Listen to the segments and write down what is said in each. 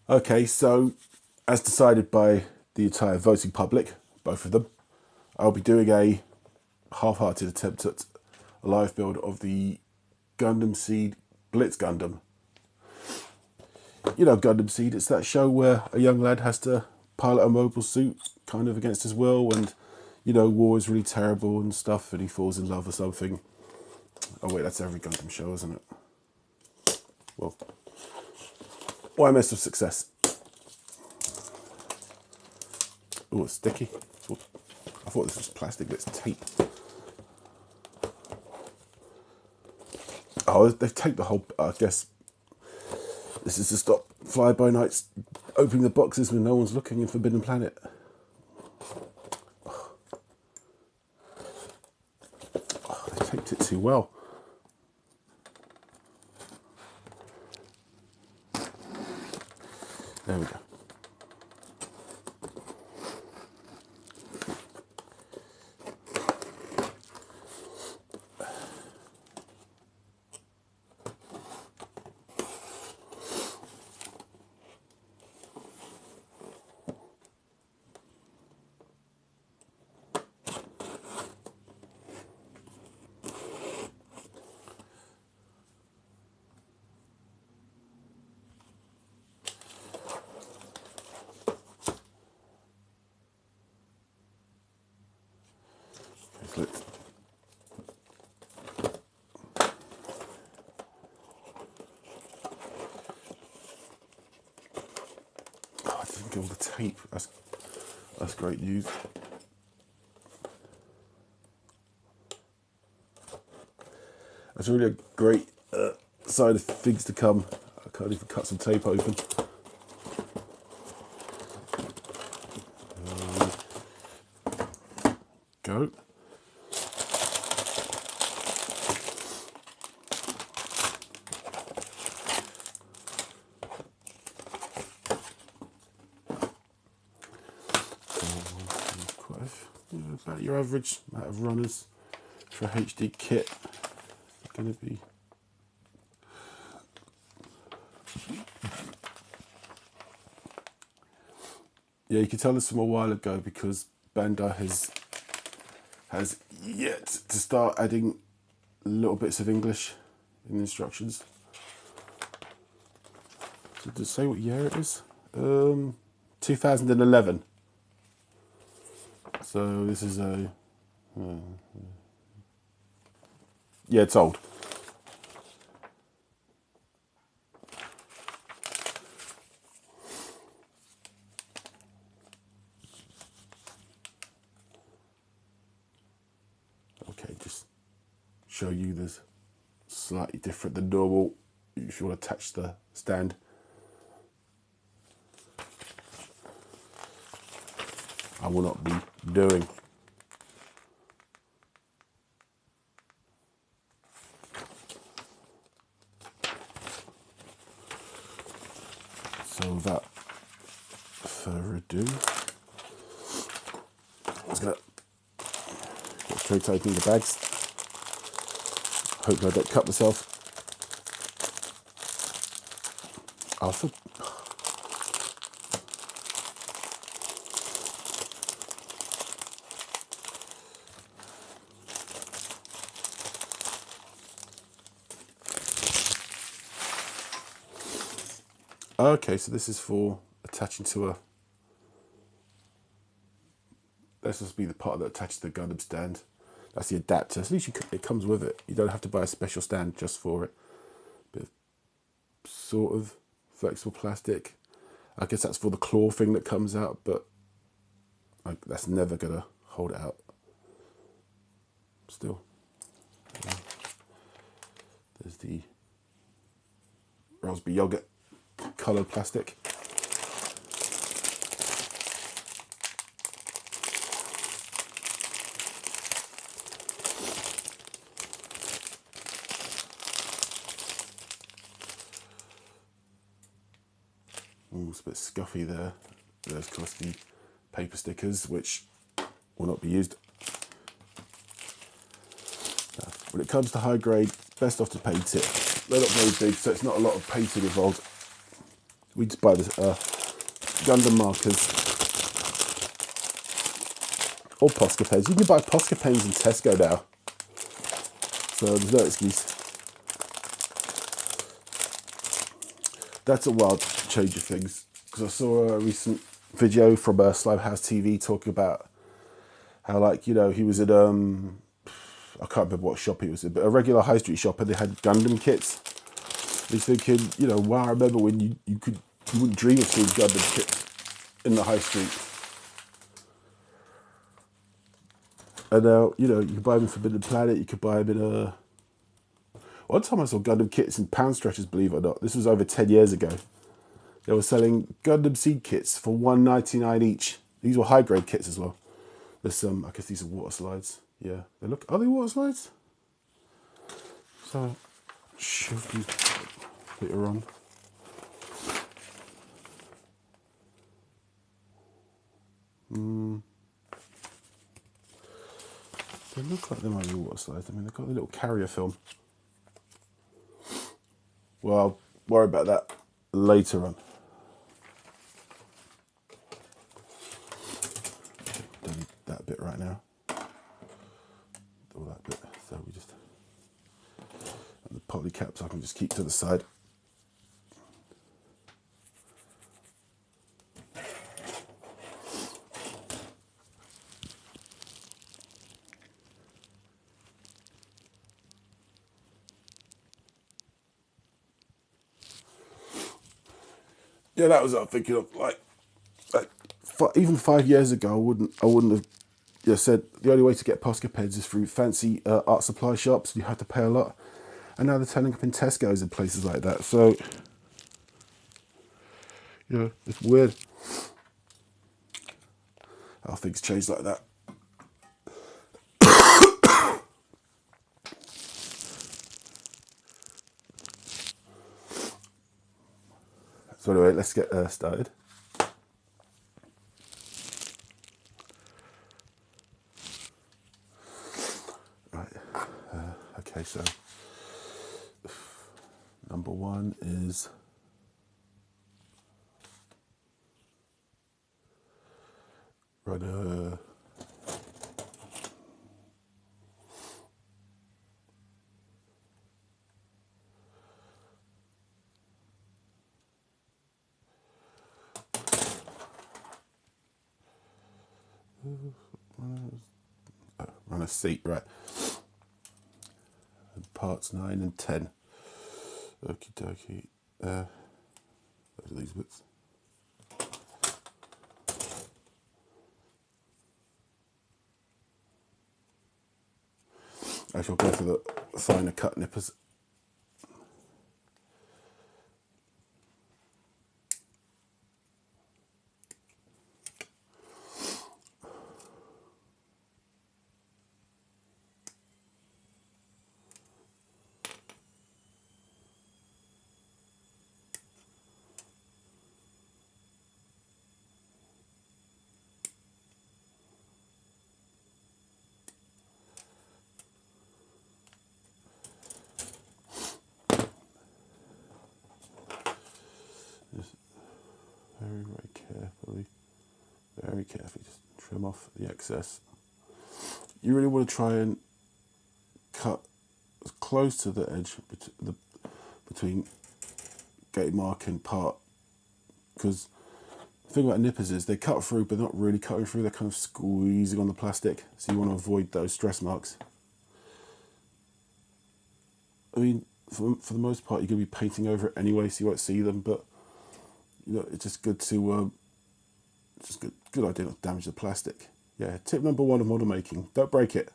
Okay, so as decided by the entire voting public, both of them, I'll be doing a half-hearted attempt at a live build of the Gundam Seed Blitz Gundam. You know Gundam Seed, it's that show where a young lad has to pilot a mobile suit kind of against his will, and you know, war is really terrible and stuff, and he falls in love or something. Oh wait, that's every Gundam show, isn't it? Well, why mess with success? Oh, it's sticky. I thought this was plastic, but it's tape. Oh, they've taped the whole, I guess this is to stop fly-by-nights opening the boxes when no one's looking in Forbidden Planet. Oh, they taped it too well. There we go. Oh, I didn't get all the tape. That's great news. That's really a great sign of things to come. I can't even cut some tape open. Go. About your average amount of runners for a HD kit. It's going to be yeah, you can tell this from a while ago because Bandai has yet to start adding little bits of English in the instructions. So does it say what year it is? 2011. So this is a yeah, it's old. Okay, just show you this slightly different than normal if you want to attach the stand. I will not be doing. So without further ado, I'm just going to get straight open the bags. Hope I don't cut myself. Alpha. Okay, so this is for attaching to a... This must be the part that attaches to the Gundam stand. That's the adapter. At least it comes with it. You don't have to buy a special stand just for it. But sort of flexible plastic. I guess that's for the claw thing that comes out, but that's never going to hold it out. Still. There's the raspberry yogurt coloured plastic. Ooh, it's a bit scuffy there. There's of course the paper stickers, which will not be used. Now, when it comes to high grade, best off to paint it. They're not very big, so it's not a lot of painting involved. we just buy this Gundam markers or Posca pens. You can buy Posca pens in Tesco now, so there's no excuse. That's a wild change of things, because I saw a recent video from Slimehouse TV talking about how, like, you know, he was at I can't remember what shop he was in, but a regular high street shop, and they had Gundam kits. He's thinking, you know, wow, I remember when you wouldn't dream of seeing Gundam kits in the high street. And now, you know, you can buy them in Forbidden Planet, you could buy them in a... One time I saw Gundam kits in pound stretchers, believe it or not. This was over 10 years ago. They were selling Gundam seed kits for $1.99 each. These were high-grade kits as well. There's some, I guess these are water slides. Yeah, they look, are they water slides? So, show you later on. They look like they might be water slides. I mean, they've got a little carrier film. Well, I'll worry about that later on. Don't need that bit right now. All that bit. So we just... And the poly caps I can just keep to the side. Yeah, that was what I'm thinking of. Like even 5 years ago, I wouldn't have said the only way to get Posca pens is through fancy art supply shops. You have to pay a lot, and now they're turning up in Tesco's and places like that. So, you know, it's weird how things change like that. So anyway, let's get started. Right. Okay, so number one is rudder. Run a seat, right. And parts 9 and 10. Okie dokie. Those are these bits. I shall go for the finer cut nippers. Very carefully, just trim off the excess. You really want to try and cut as close to the edge between gate mark and part, because the thing about nippers is they cut through but not really cutting through, they're kind of squeezing on the plastic, so you want to avoid those stress marks. I mean, for the most part, you're going to be painting over it anyway, so you won't see them, but you know, it's just good to just good idea not to damage the plastic. Yeah, tip number one of model making: don't break it.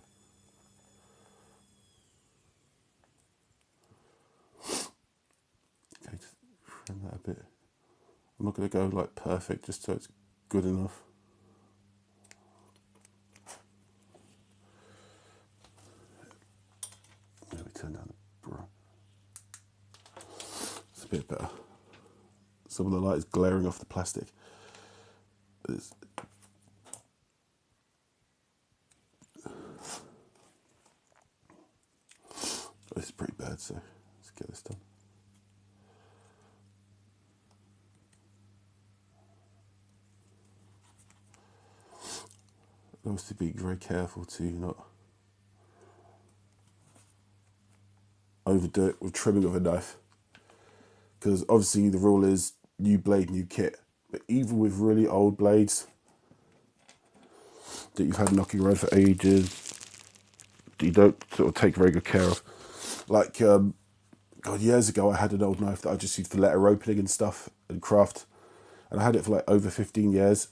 Okay, just trim that a bit. I'm not going to go like perfect, just so it's good enough. Let me turn down the brush. It's a bit better. Some of the light is glaring off the plastic. This is pretty bad, so let's get this done. obviously be very careful to not overdo it with trimming of a knife, because obviously the rule is new blade, new kit. But even with really old blades that you've had knocking around for ages, that you don't sort of take very good care of, like God, years ago I had an old knife that I just used for letter opening and stuff and craft, and I had it for like over 15 years.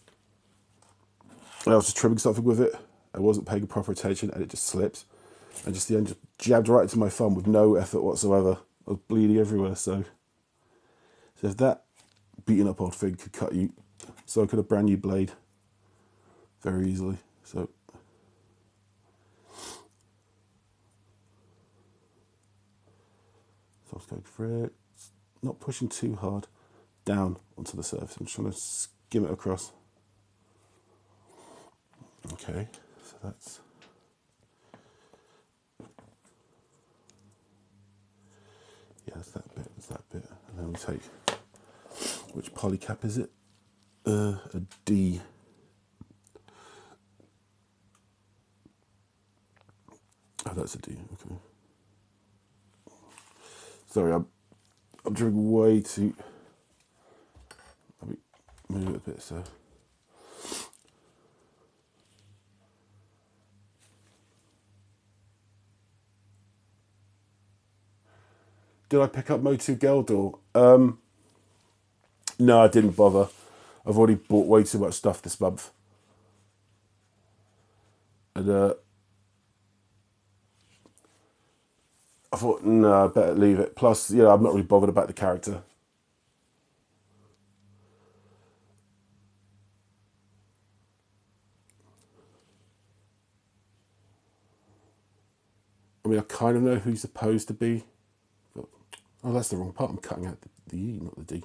And I was just trimming something with it. I wasn't paying proper attention, and it just slipped. And just the end just jabbed right into my thumb with no effort whatsoever. I was bleeding everywhere. So if that beaten up old thing could cut you, so I could have brand new blade very easily. So I was going for it, not pushing too hard down onto the surface. I'm just trying to skim it across. Okay, so that's. Yeah, that's that bit, and then we take, which polycap is it? A D. Oh, that's a D, okay. Sorry, I'm drinking way too, let me move it a bit, so. Did I pick up Motu Geldor? No, I didn't bother. I've already bought way too much stuff this month. And I thought, no, I better leave it. Plus, you know, I'm not really bothered about the character. I mean, I kind of know who he's supposed to be. But, oh, that's the wrong part. I'm cutting out the E, not the D.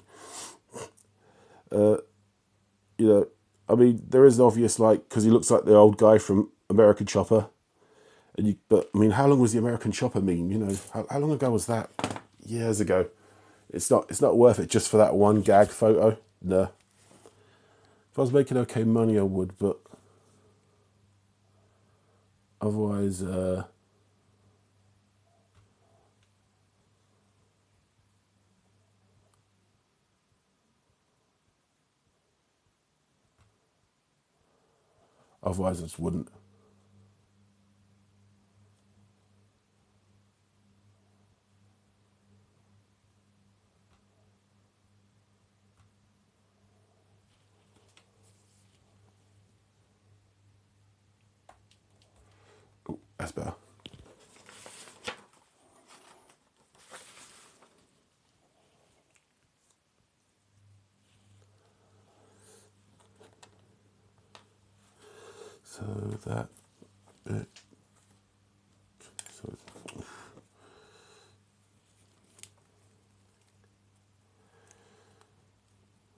You know, I mean, there is an obvious, like, because he looks like the old guy from American Chopper. But I mean, how long was the American Chopper meme? You know, how long ago was that? Years ago. It's not worth it just for that one gag photo. No. If I was making okay money, I would, but otherwise, I just wouldn't. Oh, that's better. So that bit. So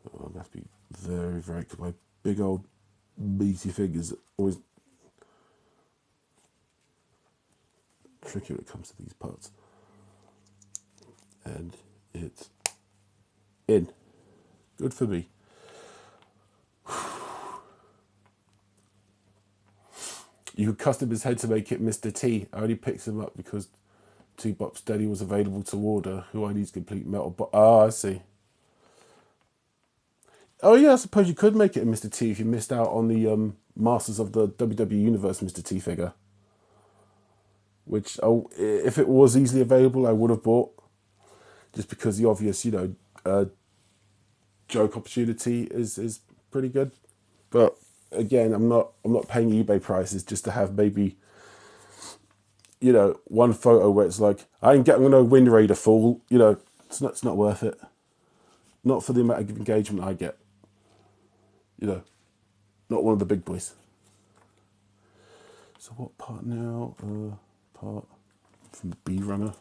I have to be very, very, because my big old meaty fingers always tricky when it comes to these parts. And it's in. Good for me. You could custom his head to make it Mr. T. I only picked him up because Two Bop Steady was available to order. Who I needs complete metal. But I see. Oh yeah, I suppose you could make it a Mr. T if you missed out on the Masters of the WWE Universe Mr. T figure. Which, if it was easily available, I would have bought. Just because the obvious, you know, joke opportunity is pretty good. But again, I'm not paying eBay prices just to have maybe, you know, one photo where it's like, I'm going to Wind Raider fool. You know, it's not worth it. Not for the amount of engagement I get. You know, not one of the big boys. So what part now? Part from the B runner.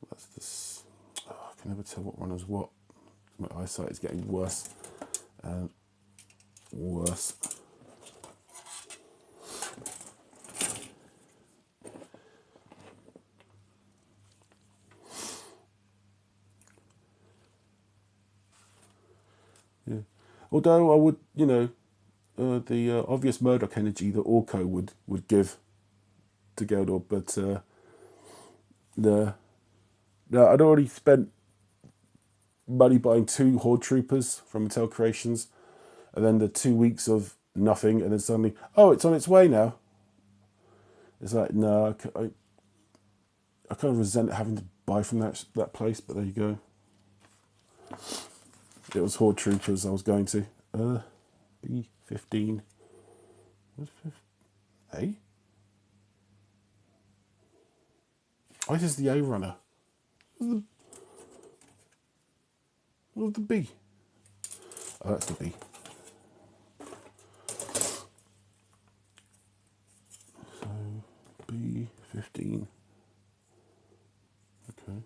That's this. Oh, I can never tell what runner's what. My eyesight is getting worse and worse. Yeah. Although I would, you know, the obvious Murdoch energy that Orko would give to Geldor, but I'd already spent money buying 2 Horde Troopers from Mattel Creations, and then the 2 weeks of nothing, and then suddenly, oh, it's on its way now. It's like, no, I kind of resent having to buy from that place, but there you go. It was Horde Troopers I was going to. B15. What's A? Oh, this is the A runner. What's the B? Oh, that's the B. So, B15. Okay.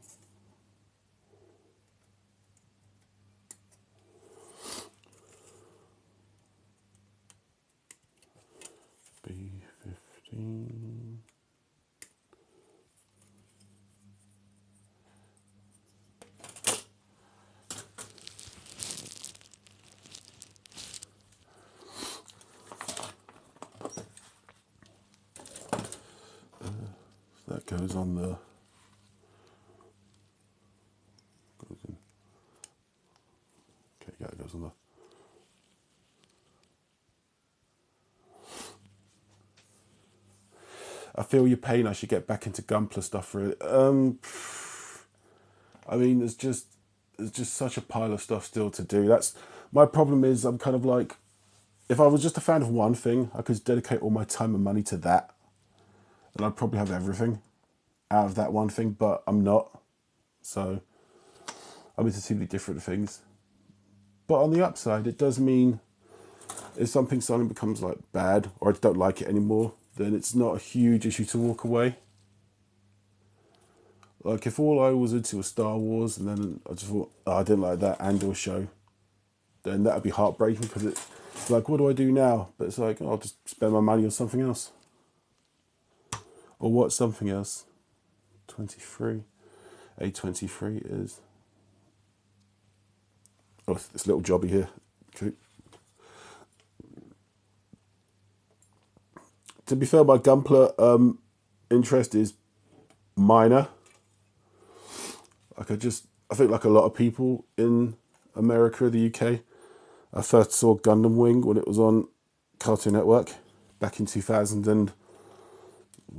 B15. That goes on the. Goes in. Okay, yeah, it goes on the. I feel your pain. I should get back into Gunpla stuff. Really. I mean, there's just such a pile of stuff still to do. That's my problem. Is I'm kind of like, if I was just a fan of one thing, I could dedicate all my time and money to that, and I'd probably have everything out of that one thing. But I'm not. So I'm into 2 different things. But on the upside, it does mean if something suddenly becomes like bad, or I don't like it anymore, then it's not a huge issue to walk away. Like if all I was into was Star Wars, and then I just thought, oh, I didn't like that Andor show, then that would be heartbreaking, because it's like, what do I do now? But it's like, oh, I'll just spend my money on something else. Or what's something else? 23. A23 is... Oh, this little jobby here. Okay. To be fair, my Gunpla interest is minor. Like I think like a lot of people in America or the UK, I first saw Gundam Wing when it was on Cartoon Network back in 2000 and...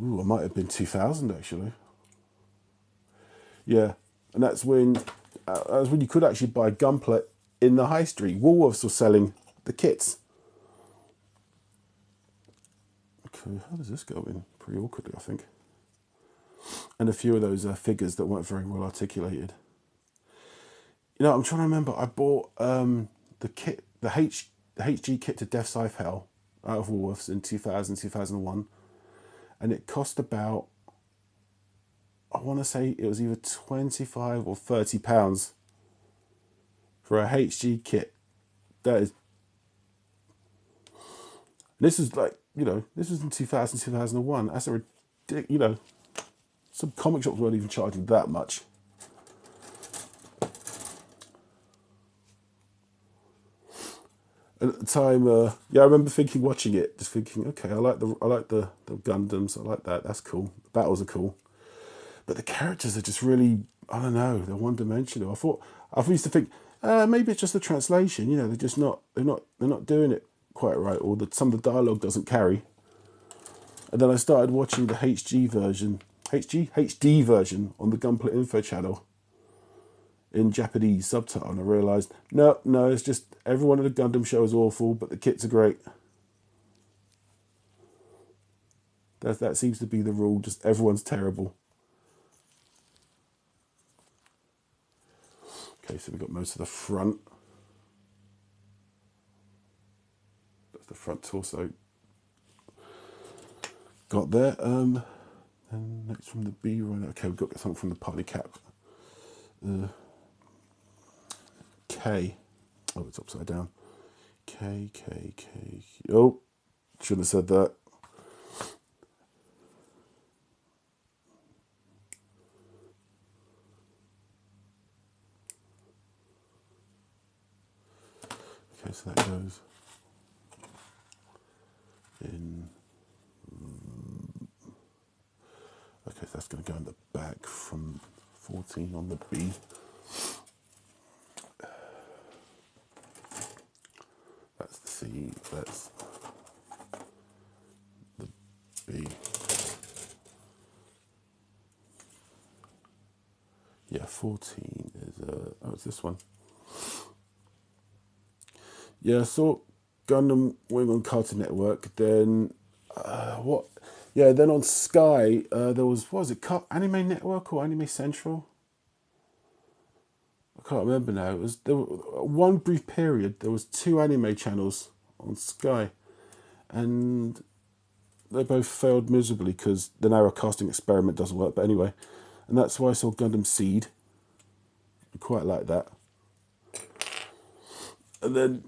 Ooh, it might have been 2000 actually. Yeah, and that's when you could actually buy Gunpla in the high street. Woolworths were selling the kits. Okay, how does this go in? Pretty awkwardly, I think. And a few of those figures that weren't very well articulated. You know, I'm trying to remember. I bought the kit, the HG kit to Death Scythe Hell out of Woolworths in 2000, 2001. And it cost about, I want to say it was either 25 or 30 pounds for a HG kit. That is, this is like, you know, this was in 2000, 2001. That's a ridiculous, you know, some comic shops weren't even charging that much. And at the time, yeah, I remember watching it, just thinking, okay, I like the Gundams, I like that, that's cool. The battles are cool, but the characters are just really, I don't know, they're one-dimensional. I used to think maybe it's just the translation, you know, they're not doing it quite right, or that some of the dialogue doesn't carry. And then I started watching the HD version on the Gunpla Info channel in Japanese subtitle, and I realised, no, it's just everyone in the Gundam show is awful, but the kits are great. That seems to be the rule, just everyone's terrible. Okay, so we've got most of the front. That's the front torso. Got there. And next from the B runner. Okay, we've got something from the party cap. K. Oh, it's upside down. K. Oh, shouldn't have said that. Okay, so that goes. Okay, so that's going to go in the back from 14 on the B. That's the C, that's the B. Yeah, 14 is, oh, it's this one. Yeah, I saw Gundam Wing on Cartoon Network, then, what? Yeah, then on Sky, there was, what was it, Anime Network or Anime Central? I can't remember now. It was, there were, one brief period, there was 2 anime channels on Sky, and they both failed miserably because the narrow casting experiment doesn't work. But anyway, and that's why I saw Gundam Seed. I quite like that. And then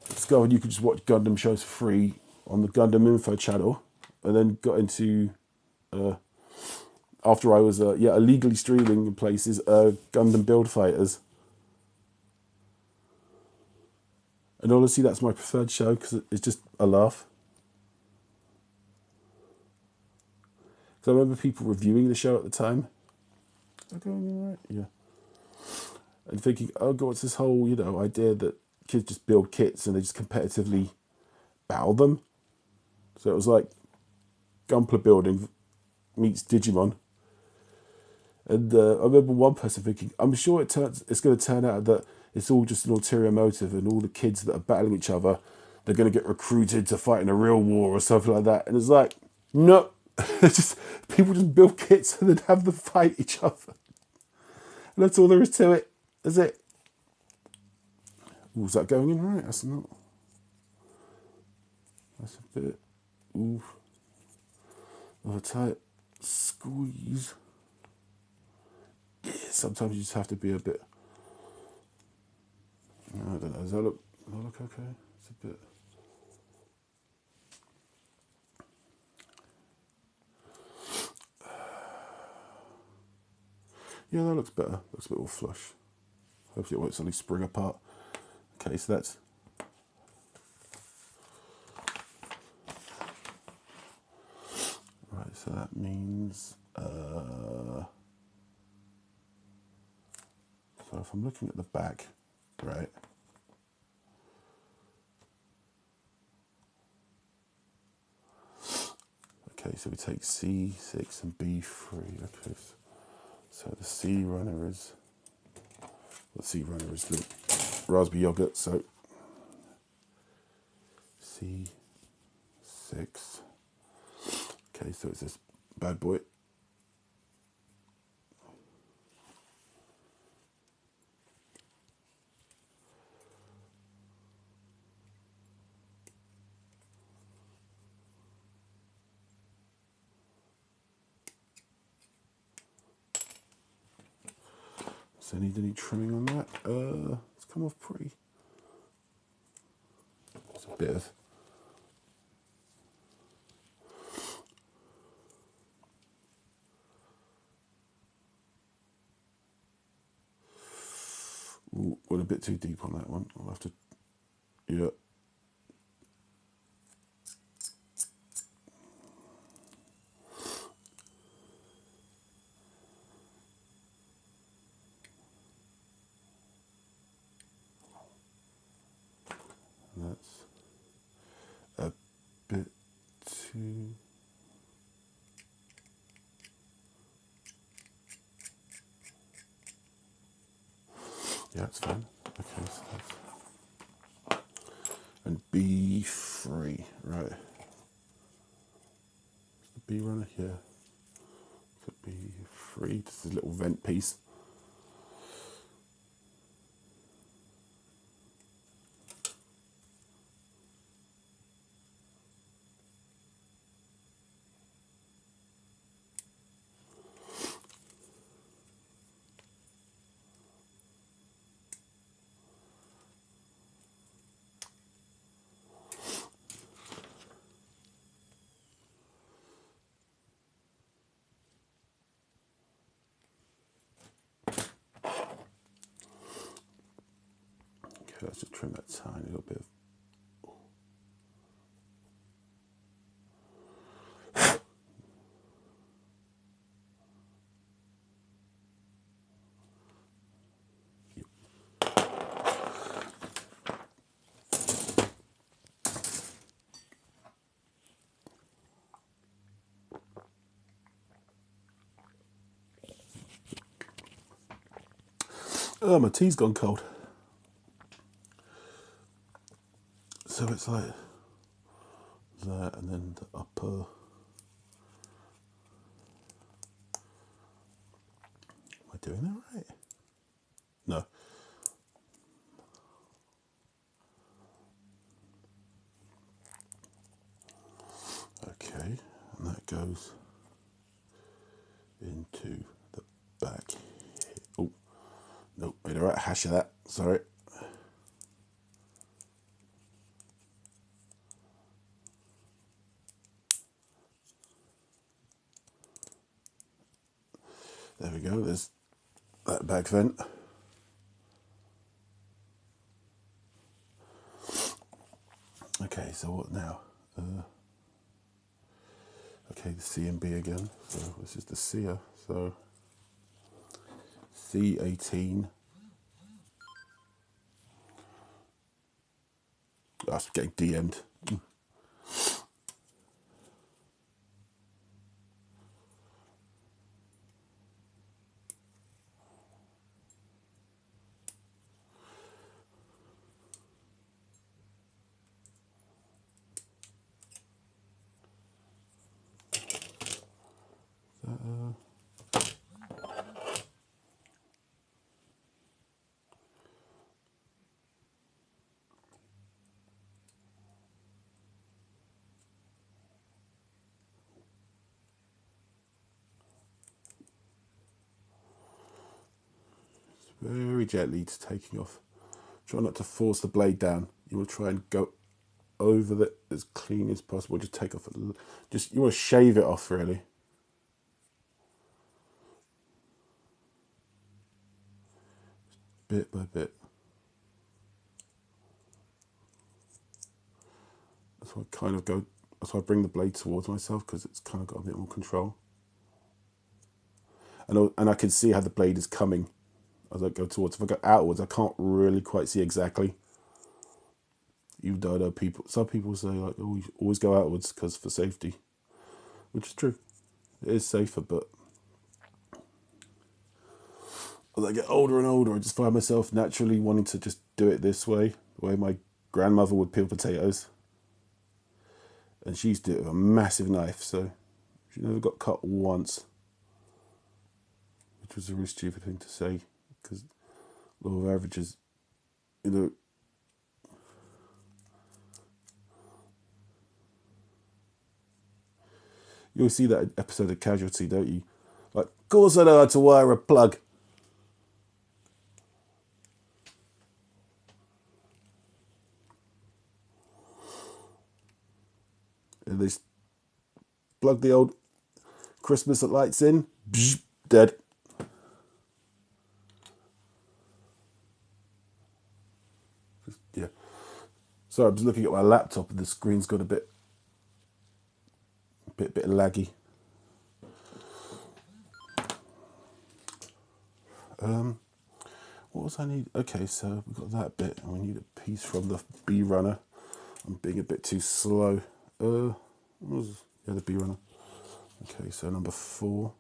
discovered you could just watch Gundam shows for free on the Gundam Info channel, and then got into, after I was illegally streaming in places, Gundam Build Fighters. And honestly, that's my preferred show because it's just a laugh. Because I remember people reviewing the show at the time. Am I going all right? Yeah. And thinking, oh god, what's this whole, idea that kids just build kits and they just competitively battle them. So it was like Gunpla building meets Digimon. And I remember one person thinking, I'm sure it's going to turn out that it's all just an ulterior motive and all the kids that are battling each other, they're going to get recruited to fight in a real war or something like that. And it's like, no, it's just people just build kits and then have them fight each other. And that's all there is to it. That's it. Ooh, is that going in right? That's not. That's a bit. Ooh. Of a tight squeeze. Yeah, sometimes you just have to be a bit. I don't know. Does that look okay? It's a bit. Yeah, that looks better. Looks a bit more flush. Hopefully it won't suddenly spring apart. Okay, so that's. Right, so that means. So if I'm looking at the back, right. Okay, so we take C6 and B3. Okay, so the C runner is. The C runner is the raspberry yogurt. So C6. Okay, so it's this bad boy. So need any trimming on that? It's come off pretty. It's a bit of. Ooh, went a bit too deep on that one. I'll have to. Yeah. That's a bit too. Yeah, it's fine. Okay, so that's. And B3, right. The B runner here. So B3, this is a little vent piece. Okay, let's just trim that tiny little bit. Oh, my tea's gone cold. So it's like that, and then the upper. Am I doing that right? No. Okay, and that goes into the back. Oh, nope, made a right hash of that. Sorry. There we go. There's that back vent. Okay, so what now? Okay, the C and B again. So this is the Cia. So C18. Oh, I'm getting DM'd. Very gently to taking off. Try not to force the blade down. You want to try and go over it as clean as possible. Just take off a little. Just you want to shave it off really. Bit by bit. That's why I kind of go. That's why I bring the blade towards myself because it's kind of got a bit more control. And I can see how the blade is coming as I go towards. If I go outwards, I can't really quite see exactly. Even though I know some people say like, oh, you always go outwards because for safety, which is true. It is safer, but as I get older and older, I just find myself naturally wanting to just do it this way, the way my grandmother would peel potatoes. And she used to do it with a massive knife, so she never got cut once, which was a really stupid thing to say, because law of averages, you know, you always see that episode of Casualty, don't you? Like, of course I know how to wire a plug. And they plug the old Christmas lights in, dead. Yeah. Sorry, I'm just looking at my laptop and the screen's got a bit laggy. What was I need? Okay, so we've got that bit, and we need a piece from the B runner. I'm being a bit too slow. What was the B runner? Okay, so number 4.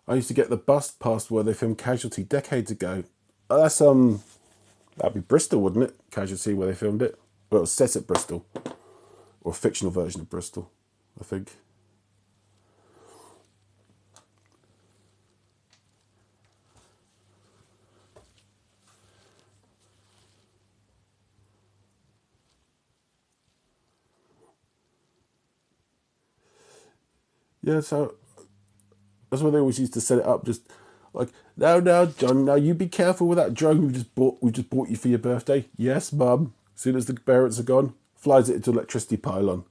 I used to get the bus past where they filmed Casualty decades ago. That's that'd be Bristol, wouldn't it? Casualty, where they filmed it. Well, it was set at Bristol, or a fictional version of Bristol, I think. Yeah, so that's why they always used to set it up. Just like, now, John, now you be careful with that drone we just bought you for your birthday. Yes, Mum. As soon as the parents are gone, flies it into an electricity pylon.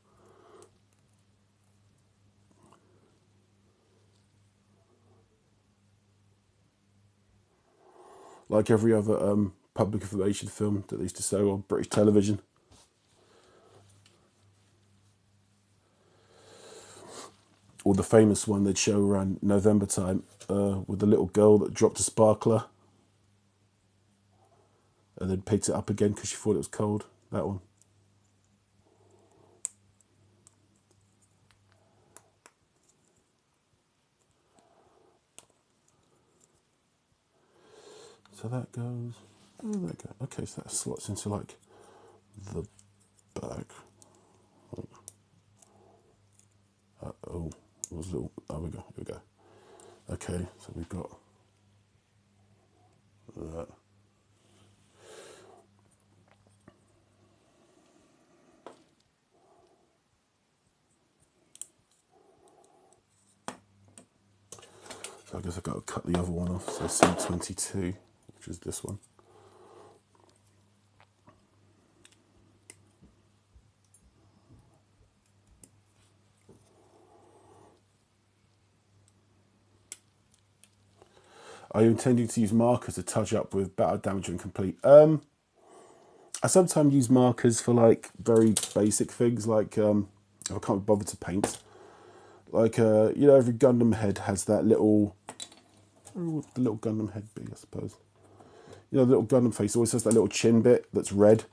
Like every other public information film that they used to show on British television. or the famous one they'd show around November time, with the little girl that dropped a sparkler and then picked it up again because she thought it was cold. That one. So that goes, oh, there we go. Okay, so that slots into like the back. Oh, it was a little, oh, here we go. Okay, so we've got that. So I guess I've got to cut the other one off, so C22, which is this one. Are you intending to use markers to touch up with battle damage when complete? I sometimes use markers for like very basic things, like if I can't be bothered to paint. Like, you know, every Gundam head has that little, where would the little Gundam head be, I suppose? You know, the little Gundam face always has that little chin bit that's red.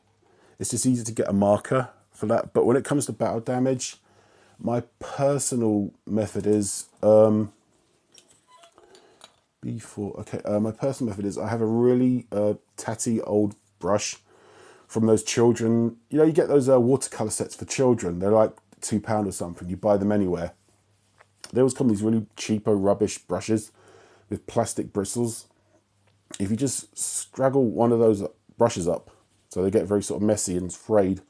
It's just easy to get a marker for that. But when it comes to battle damage, my personal method is, my personal method is I have a really tatty old brush from those children. You know, you get those watercolor sets for children. They're like £2 or something. You buy them anywhere. They always come in these really cheapo rubbish brushes with plastic bristles. If you just straggle one of those brushes up, so they get very sort of messy and frayed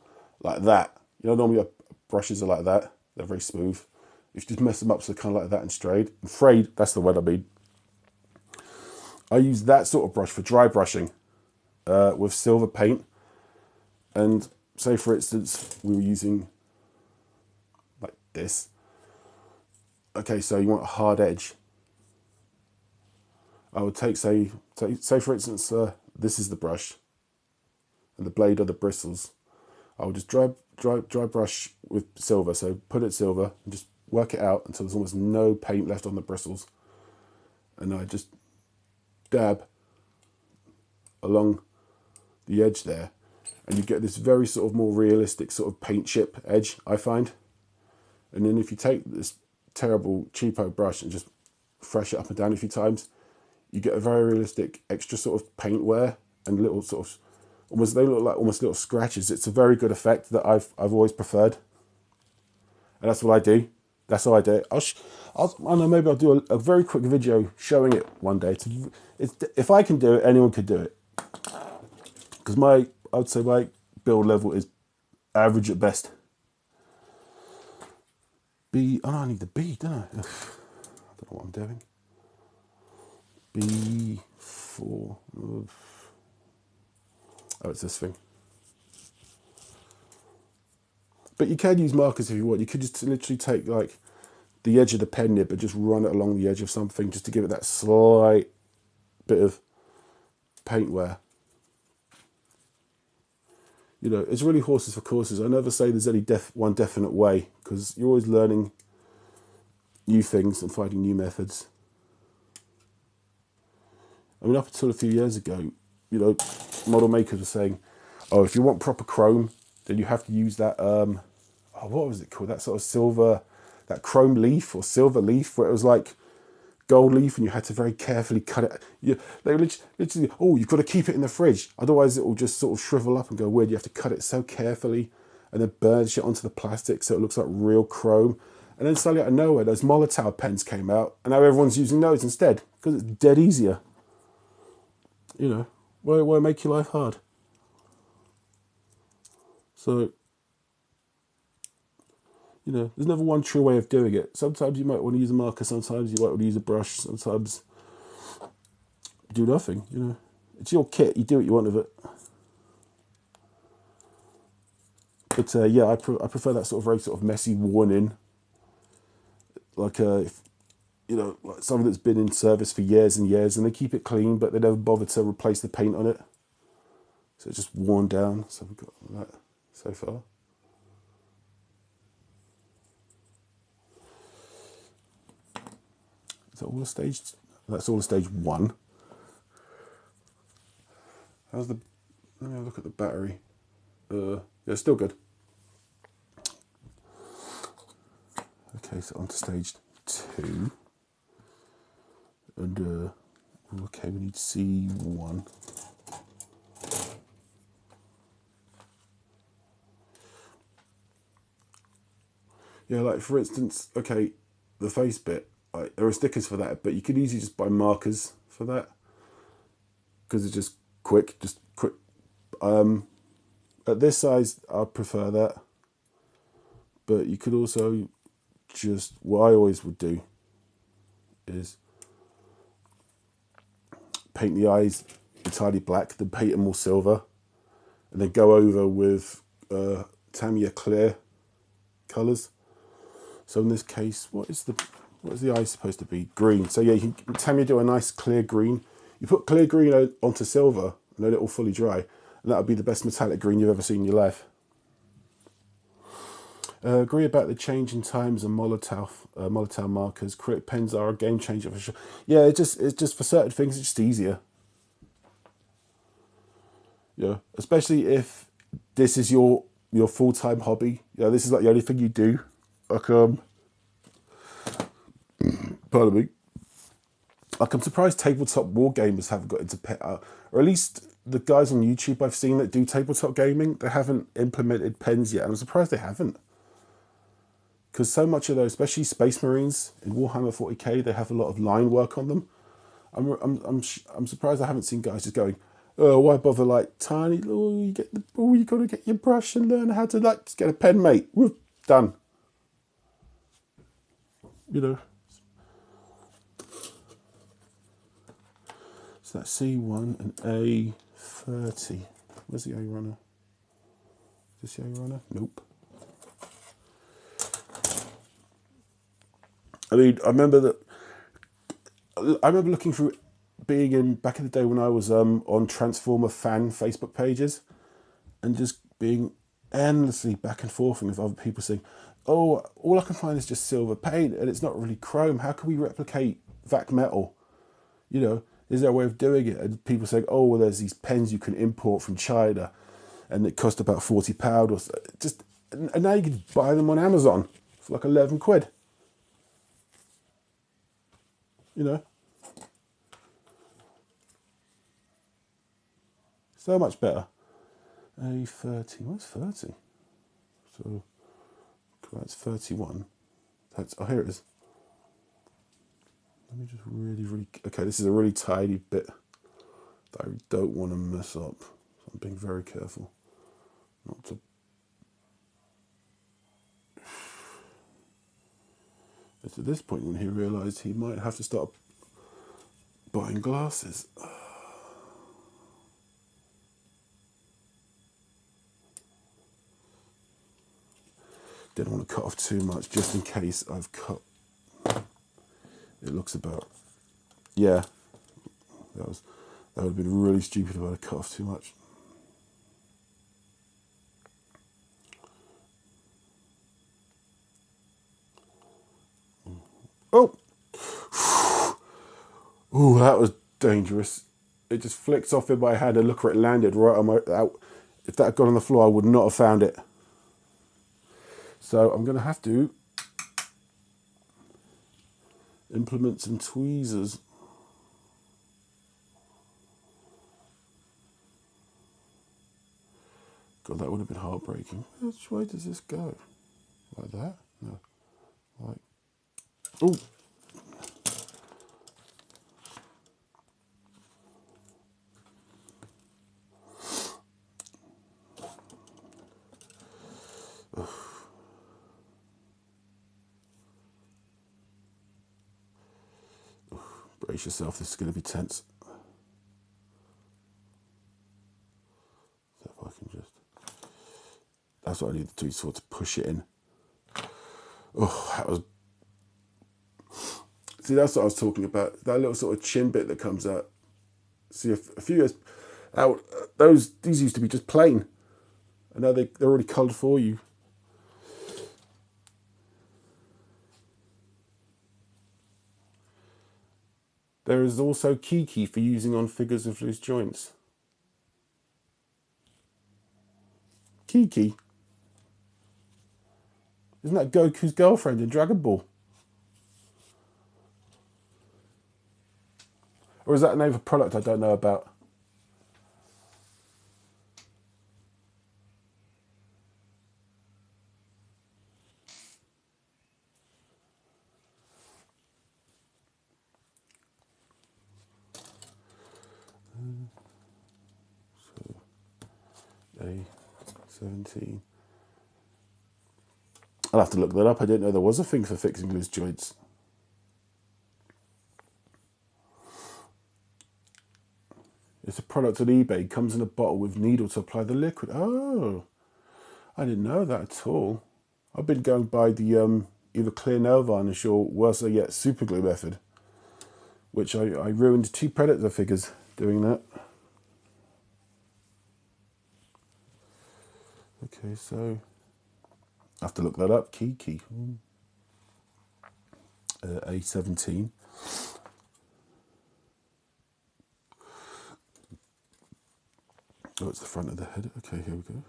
like that. You know, normally brushes are like that. They're very smooth. If you just mess them up so they're kind of like that and strayed. And frayed, that's the word I mean. I use that sort of brush for dry brushing with silver paint. And say, for instance, we were using like this. Okay, so you want a hard edge. I would take, say for instance, this is the brush, and the blade are the bristles. I would just dry brush with silver. So put it silver and just work it out until there's almost no paint left on the bristles, and I just dab along the edge there, and you get this very sort of more realistic sort of paint chip edge, I find. And then if you take this terrible cheapo brush and just fresh it up and down a few times, you get a very realistic extra sort of paint wear and little sort of almost, they look like almost little scratches. It's a very good effect that I've always preferred, and that's what I do. That's how I do it. I don't know, maybe I'll do a very quick video showing it one day. If I can do it, anyone could do it. Because I would say my build level is average at best. Oh no, I need the B, don't I? I don't know what I'm doing. B4. Oh, it's this thing. But you can use markers if you want. You could just literally take like the edge of the pen nib and just run it along the edge of something just to give it that slight bit of paint wear. You know, it's really horses for courses. I never say there's any one definite way, because you're always learning new things and finding new methods. I mean, up until a few years ago, you know, model makers were saying, oh, if you want proper chrome, then you have to use that, what was it called? That sort of silver, that chrome leaf or silver leaf, where it was like gold leaf and you had to very carefully cut it. They literally, oh, you've got to keep it in the fridge, otherwise it will just sort of shrivel up and go weird. You have to cut it so carefully and then burn shit onto the plastic so it looks like real chrome. And then suddenly out of nowhere, those Molotow pens came out, and now everyone's using those instead because it's dead easier. You know, why make your life hard? So, you know, there's never one true way of doing it. Sometimes you might want to use a marker, sometimes you might want to use a brush, sometimes do nothing, you know. It's your kit, you do what you want with it. But yeah, I prefer that sort of very sort of messy, worn in. Like, you know, like something that's been in service for years and years, and they keep it clean, but they never bother to replace the paint on it. So it's just worn down. So we've got that so far. that all a stage? That's all a stage 1. How's the? Let me have a look at the battery. Yeah, still good. Okay, so on to stage 2. And okay, we need C1. Yeah, like for instance, okay, the face bit, like, there are stickers for that, but you could easily just buy markers for that because it's just quick. At this size, I prefer that, but you could also just, what I always would do is paint the eyes entirely black, then paint them all silver, and then go over with Tamiya clear colours. So in this case, what is the eye supposed to be? Green. So yeah, you can Tamiya do a nice clear green. You put clear green onto silver and let it all fully dry, and that'll be the best metallic green you've ever seen in your life. Agree about the change in times and Molotov markers. Crit pens are a game changer for sure. Yeah, it's just for certain things it's just easier. Yeah, especially if this is your full-time hobby. Yeah, this is like the only thing you do. Like pardon me. Like, I'm surprised tabletop war gamers haven't got into or at least the guys on YouTube I've seen that do tabletop gaming, they haven't implemented pens yet. I'm surprised they haven't. Because so much of those, especially Space Marines in Warhammer 40k, they have a lot of line work on them. I'm surprised I haven't seen guys just going, oh, why bother, like, tiny, you got to get your brush and learn how to, like, just get a pen, mate. Woof, done. You know. So that's C1 and A30. Where's the A runner? Is this the A runner? Nope. I mean, I remember looking through, being in back in the day when I was on Transformer fan Facebook pages, and just being endlessly back and forth with other people saying, oh, all I can find is just silver paint and it's not really chrome. How can we replicate VAC metal? You know, is there a way of doing it? And people saying, oh, well, there's these pens you can import from China and it cost about £40 or so. And now you can buy them on Amazon for like 11 quid. You know, so much better. A30, what's 30? So that's 31. Oh, here it is. Let me just really, okay, this is a really tiny bit that I don't want to mess up. So I'm being very careful not to. It's at this point when he realised he might have to start buying glasses. Didn't want to cut off too much just in case I've cut. It looks about, yeah, that would have been really stupid if I had cut off too much. Oh! Ooh, that was dangerous. It just flicked off in my hand and look where it landed, right on my... If that had gone on the floor, I would not have found it. So I'm going to have to implement some tweezers. God, that would have been heartbreaking. Which way does this go? Like that? No. Like... Ooh! Brace yourself, this is going to be tense. So if I can just... That's what I need the tweezers for, to push it in. Oh, that was... See, that's what I was talking about. That little sort of chin bit that comes out. See, a few years out, these used to be just plain. And now they're already coloured for you. There is also Kiki for using on figures with loose joints. Kiki? Isn't that Goku's girlfriend in Dragon Ball? Or is that a name of a product I don't know about? So, A17. I'll have to look that up. I didn't know there was a thing for fixing loose joints. It's a product on eBay. Comes in a bottle with needle to apply the liquid. Oh, I didn't know that at all. I've been going by the either clear nail varnish or worse yet, super glue method, which I ruined 2 Predator figures doing that. Okay, so I have to look that up. Kiki. A17. Oh, it's the front of the head. Okay, here we go.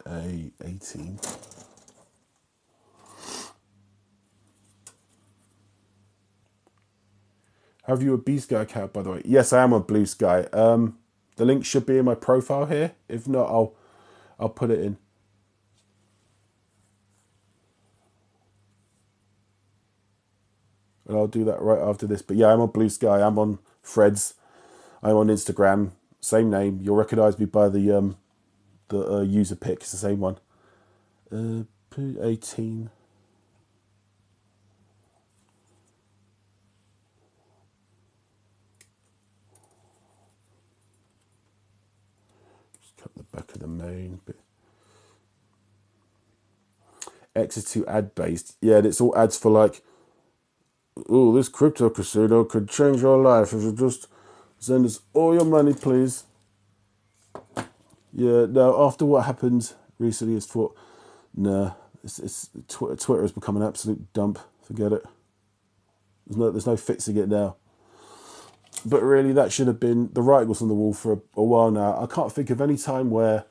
A18. Have you a B Sky account, by the way? Yes, I am on Blue Sky. The link should be in my profile here. If not, I'll put it in. And I'll do that right after this. But yeah, I'm on Blue Sky. I'm on Threads. I'm on Instagram. Same name. You'll recognise me by the user pic. It's the same one. 18. Just cut the back of the main bit. X is too ad based. Yeah, and it's all ads for like, oh, this crypto casino could change your life if you just send us all your money, please. Yeah, no, after what happened recently, it's thought, nah, Twitter has become an absolute dump. Forget it. There's no fixing it now. But really, that should have been, the writing was on the wall for a while now. I can't think of any time where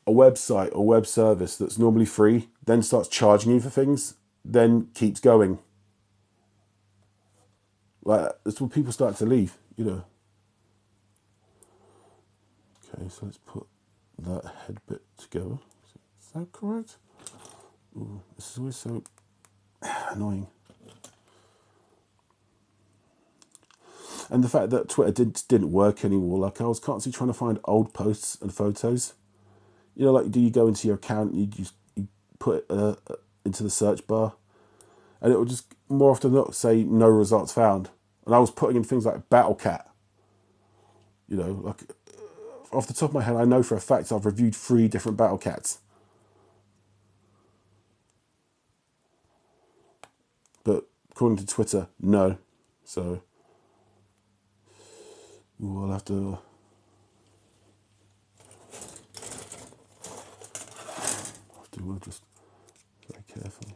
a website or web service that's normally free then starts charging you for things, then keeps going. Like, that's when people start to leave, you know. Okay, so let's put that head bit together. Is that correct? Ooh, this is always so annoying. And the fact that Twitter didn't work anymore, like I was constantly trying to find old posts and photos. You know, like, do you go into your account and you put it into the search bar, and it will just more often than not say no results found. And I was putting in things like Battle Cat. You know, like off the top of my head, I know for a fact I've reviewed 3 different Battle Cats. But according to Twitter, no. So we'll have to. We'll just very carefully.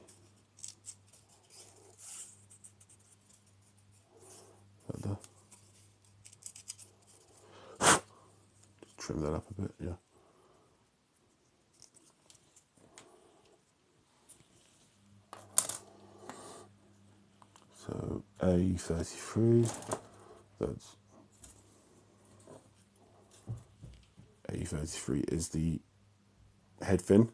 Just trim that up a bit, yeah. So A33, that's A33 is the head fin.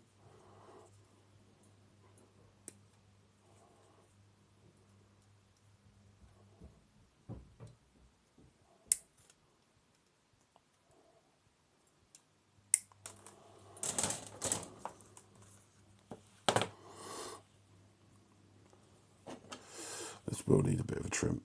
This will need a bit of a trim.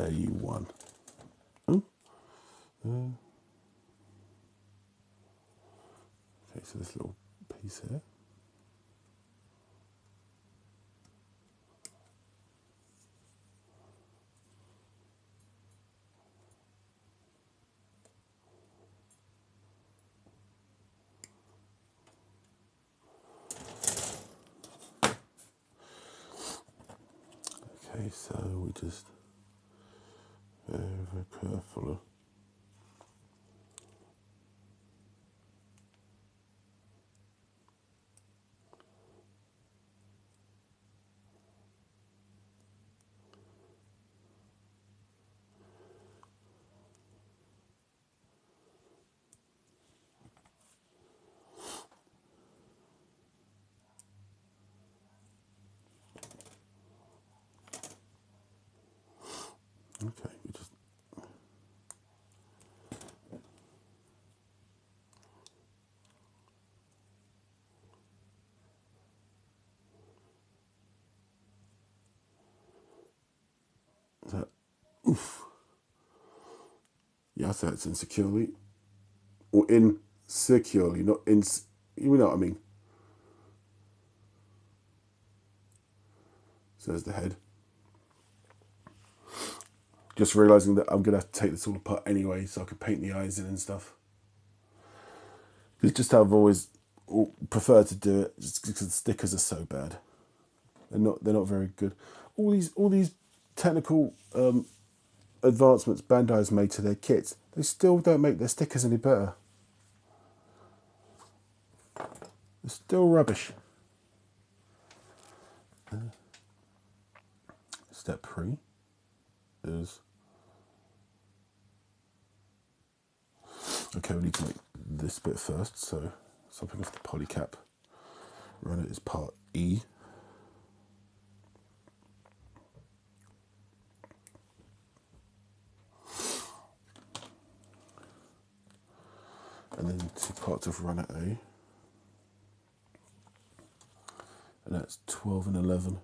A1. Oh. Okay, so this little piece here. Okay, so we just very, very careful. Okay, we just that. Oof. Yeah, I thought it's insecurely, or insecurely, not in. You know what I mean? So there's the head. Just realising that I'm going to have to take this all apart anyway, so I can paint the eyes in and stuff. It's just how I've always preferred to do it, just because the stickers are so bad. They're not very good. All these technical advancements Bandai's made to their kits, they still don't make their stickers any better. They're still rubbish. Step 3 is... Okay, we need to make this bit first, so something off the poly cap. Run it as part E. And then 2 parts of run at A. And that's 12 and 11.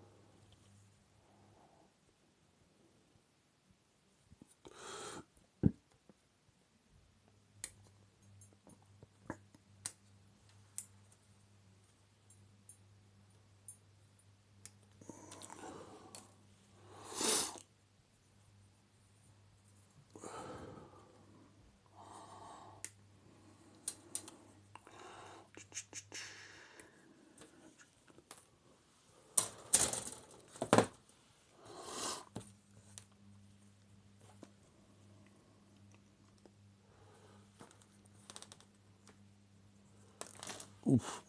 Oof.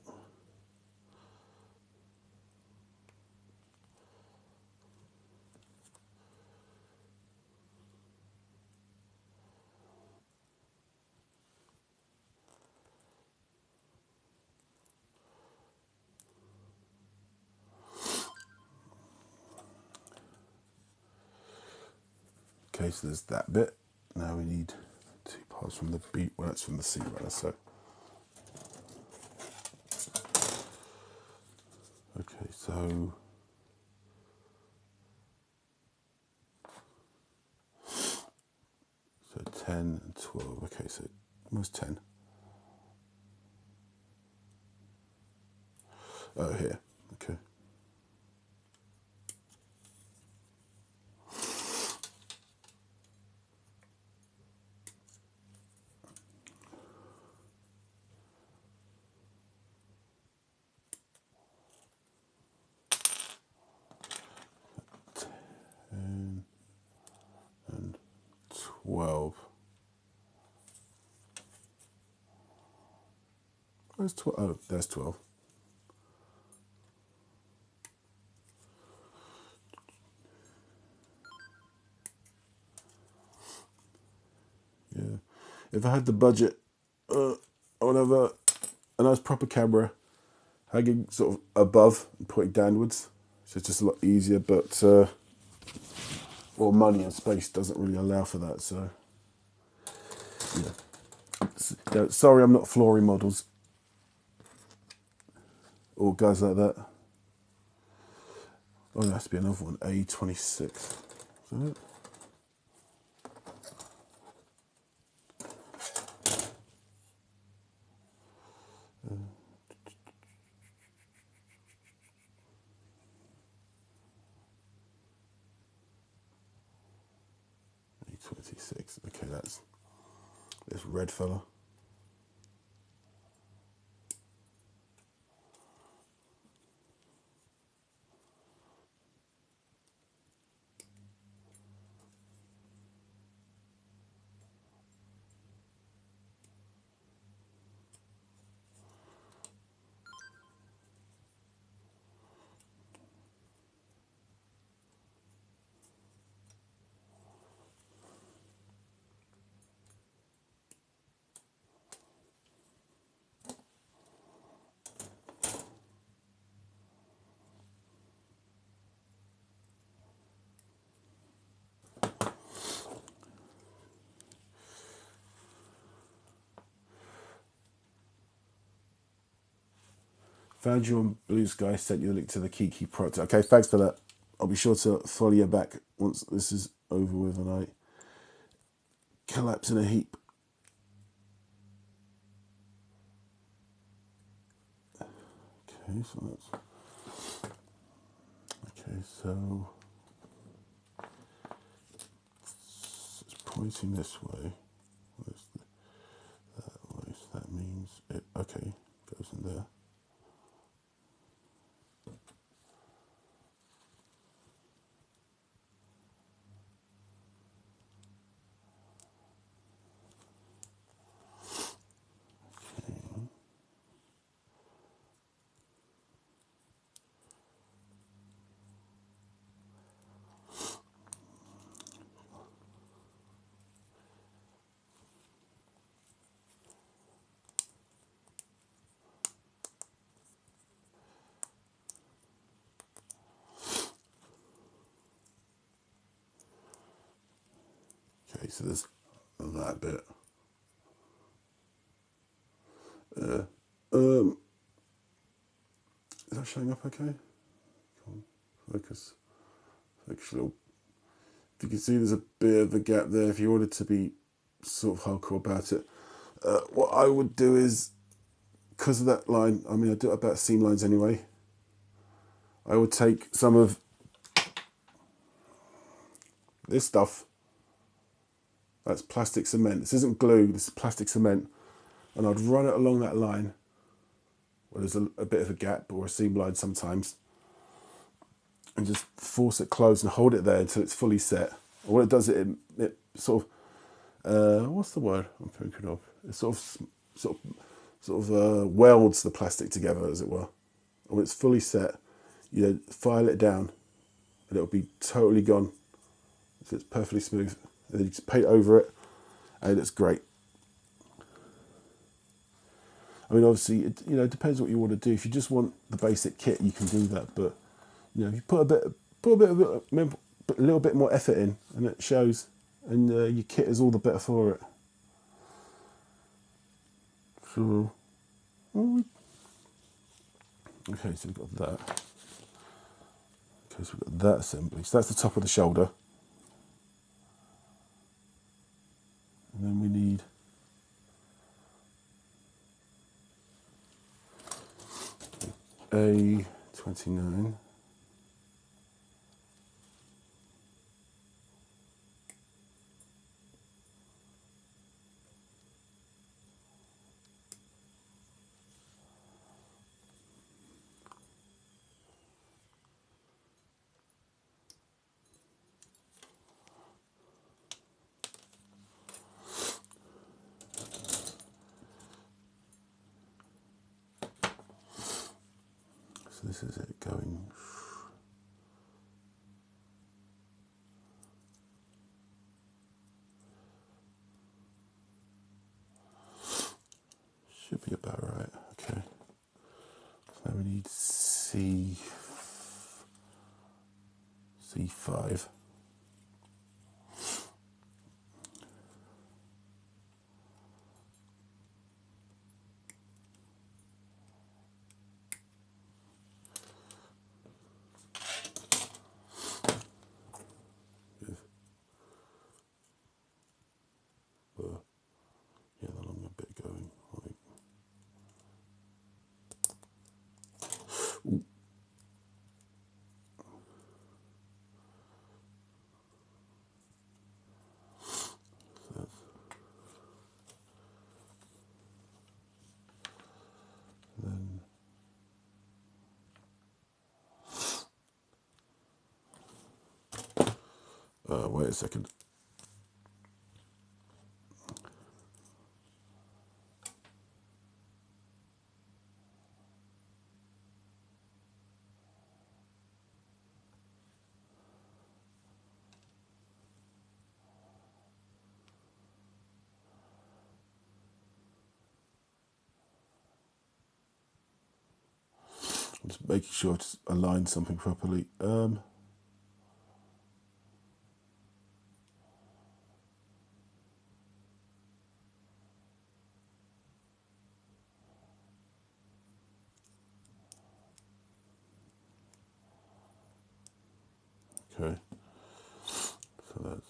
Okay, so there's that bit. Now we need 2 parts from the B. Well, that's from the C runner, so. Okay, so. So 10 and 12. Okay, so almost 10. Oh, here. Okay. And 12. Where's 12? Oh, there's 12. Yeah. If I had the budget, I would have a nice proper camera hanging sort of above and pointing downwards. So it's just a lot easier, but well, money and space doesn't really allow for that, so yeah. Sorry I'm not flooring models or guys like that. Oh, there has to be another one, A26. Is that it? 26. Okay, that's this red fella. Found you on Blue Sky, sent you the link to the Kiki product. Okay, thanks for that. I'll be sure to follow you back once this is over with and I collapse in a heap. Okay, so that's... Okay, so... It's pointing this way. That way, so that means it... Okay, goes in there. Okay, so there's that bit. Is that showing up okay? Come on, focus. Focus a little. If you can see there's a bit of a gap there, if you wanted to be sort of hardcore about it, what I would do is, because of that line, I mean I do it about seam lines anyway, I would take some of this stuff, that's plastic cement, this isn't glue, this is plastic cement, and I'd run it along that line where there's a bit of a gap or a seam line sometimes, and just force it closed and hold it there until it's fully set. And what it does, it sort of, what's the word I'm thinking of? It sort of welds the plastic together, as it were. And when it's fully set, you know, file it down, and it'll be totally gone. So it's perfectly smooth. And then you just paint over it, and it's great. I mean, obviously, it depends what you want to do. If you just want the basic kit, you can do that. But you know, if you put a little bit more effort in, and it shows, and your kit is all the better for it. So, okay, so we've got that. Okay, so we've got that assembly. So that's the top of the shoulder, and then we need A29. So this is it going. Should be about right. Okay. So now we need C5. Yeah, the longer bit going. Like. Wait a second. I'm just making sure to align something properly. Okay, so that's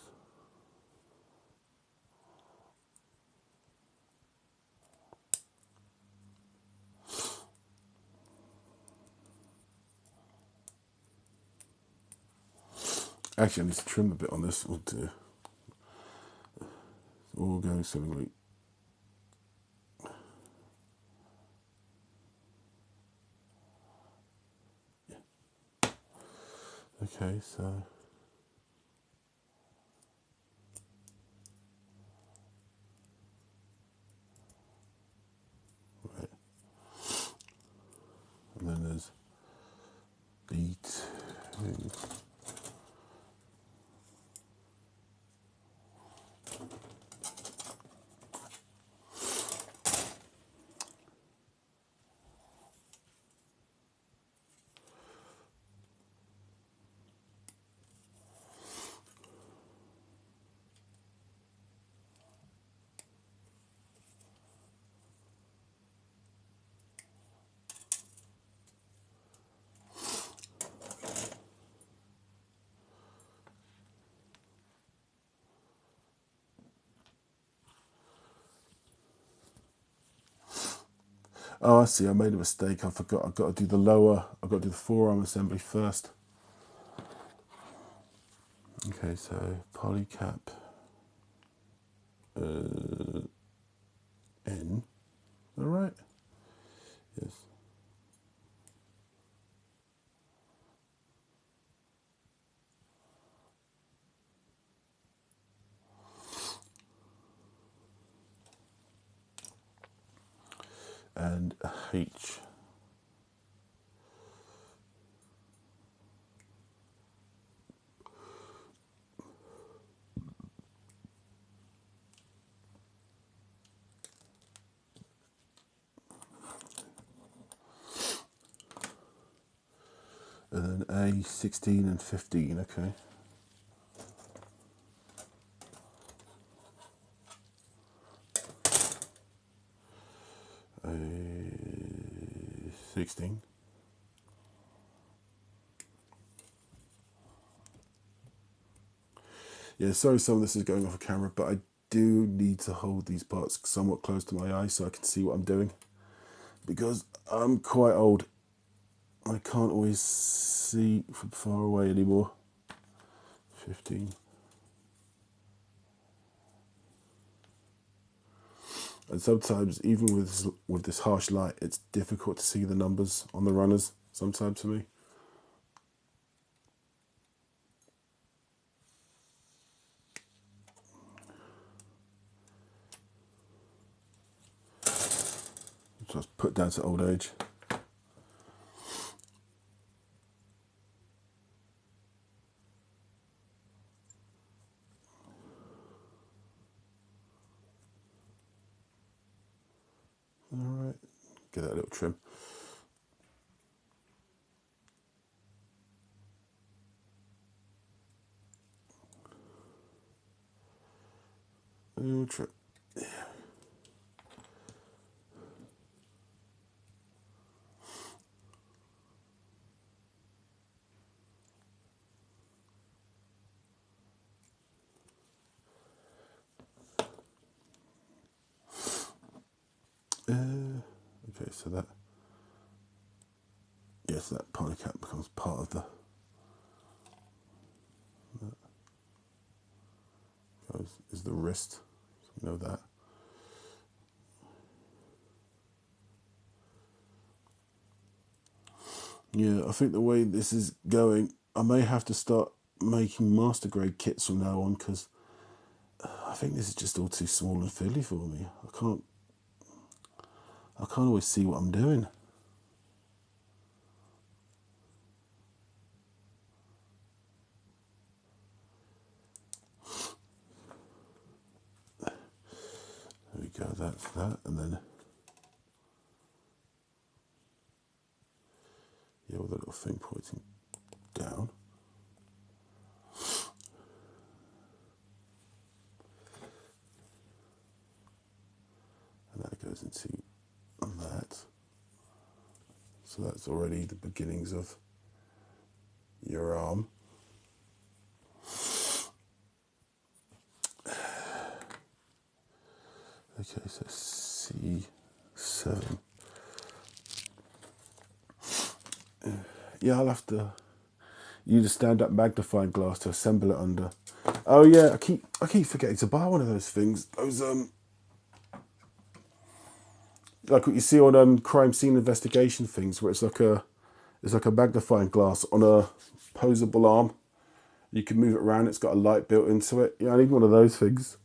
actually I need to trim a bit on this one too. It's all going swimmingly. Okay, so right, and then there's B2. Oh, I see. I made a mistake. I forgot. I've got to do the lower. I've got to do the forearm assembly first. Okay, so polycap N. All right. Yes. And H. And then A, 16 and 15, okay. A 16. Yeah, sorry some of this is going off of camera, but I do need to hold these parts somewhat close to my eye so I can see what I'm doing. Because I'm quite old. I can't always see from far away anymore. 15. And sometimes, even with this harsh light, it's difficult to see the numbers on the runners, sometimes for me. Just put down to old age. Alright, get that little trim. Little trim. Okay, so that, yes, that polycap becomes part of the, is the wrist, so we know that. Yeah, I think the way this is going, I may have to start making master grade kits from now on, because I think this is just all too small and fiddly for me. I can't always see what I'm doing. There we go, that's that, and then yeah, with a little thing pointing down. And that goes into that. So that's already the beginnings of your arm. Okay, so C7. Yeah, I'll have to use a stand-up magnifying glass to assemble it under. Oh yeah, I keep forgetting to buy one of those things. Those like what you see on crime scene investigation things, where it's like a magnifying glass on a posable arm. You can move it around. It's got a light built into it. Yeah, I need one of those things,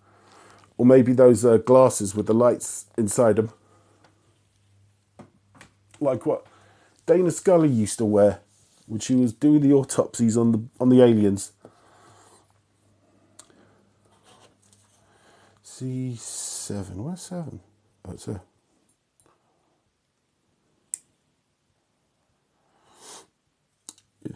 or maybe those glasses with the lights inside them, like what Dana Scully used to wear when she was doing the autopsies on the aliens. C7. Where's 7? Oh, it's there. Yeah.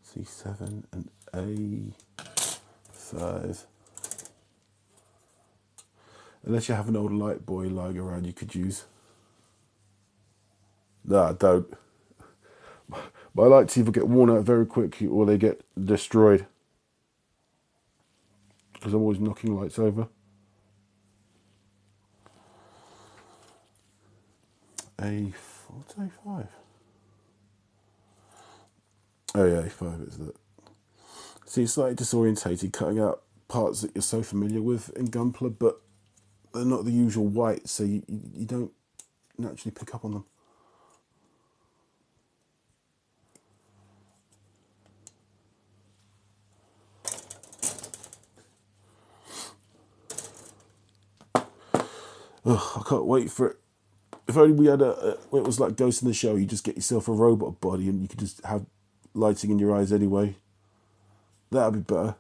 C7 and A5. Unless you have an old light boy lying around you could use. No, I don't. My lights either get worn out very quickly or they get destroyed, because I'm always knocking lights over. What's A5? Oh yeah, A5 is that. See, it's slightly disorientated, cutting out parts that you're so familiar with in Gunpla, but they're not the usual white, so you don't naturally pick up on them. Ugh, I can't wait for it. If only we had it was like Ghost in the Shell, you just get yourself a robot body and you could just have lighting in your eyes anyway. That'd be better.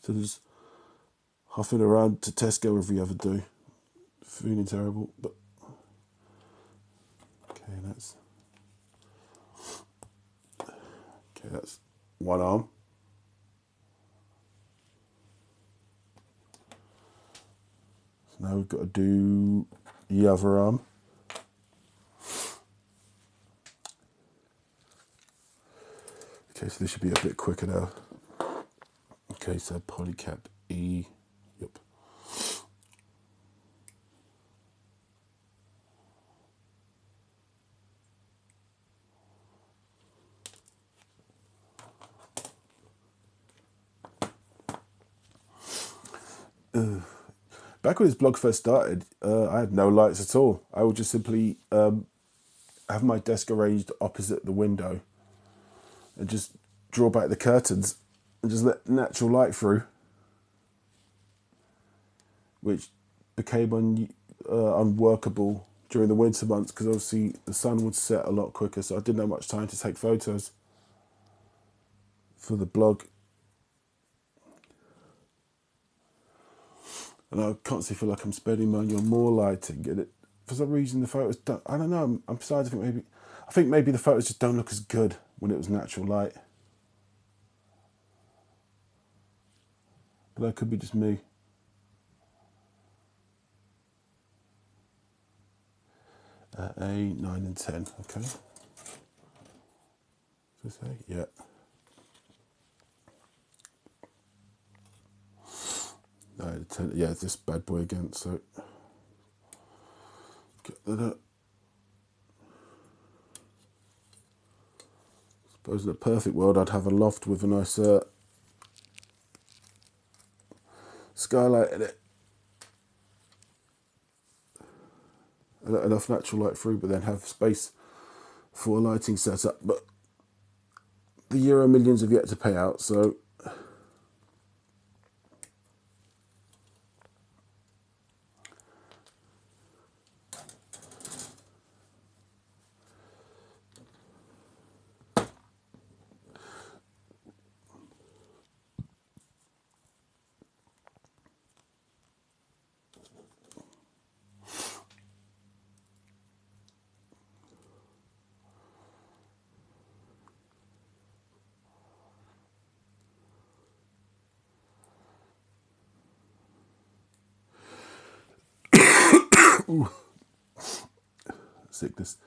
So just huffing around to Tesco every other day. Feeling terrible, but okay, that's one arm. So now we've got to do the other arm. Okay, so this should be a bit quicker now. Okay, so polycap E. Yep. Back when this blog first started, I had no lights at all. I would just simply have my desk arranged opposite the window and just draw back the curtains and just let natural light through, which became unworkable during the winter months because obviously the sun would set a lot quicker, so I didn't have much time to take photos for the blog. And I constantly feel like I'm spending money on more lighting, and for some reason the photos don't, I don't know, I'm starting to think maybe the photos just don't look as good when it was natural light. But that could be just me. A, 9 and 10, okay. This A, yeah. No, 10, yeah, this bad boy again, so get that up. Suppose in a perfect world I'd have a loft with a nice skylight in it. enough natural light through, but then have space for lighting setup. But the Euro Millions have yet to pay out, so sickness.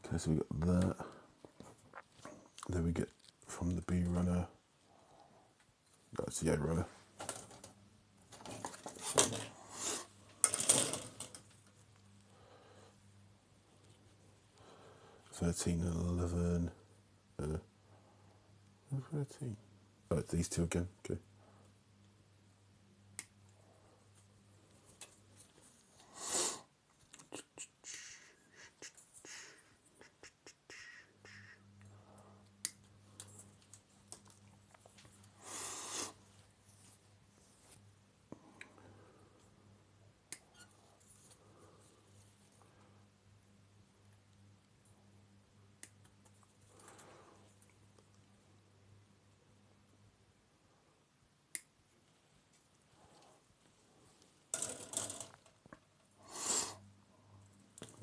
Okay, so we got that. Then we get from the B runner. That's the A runner. $13 and $11. 13. Oh, it's these two again. Okay.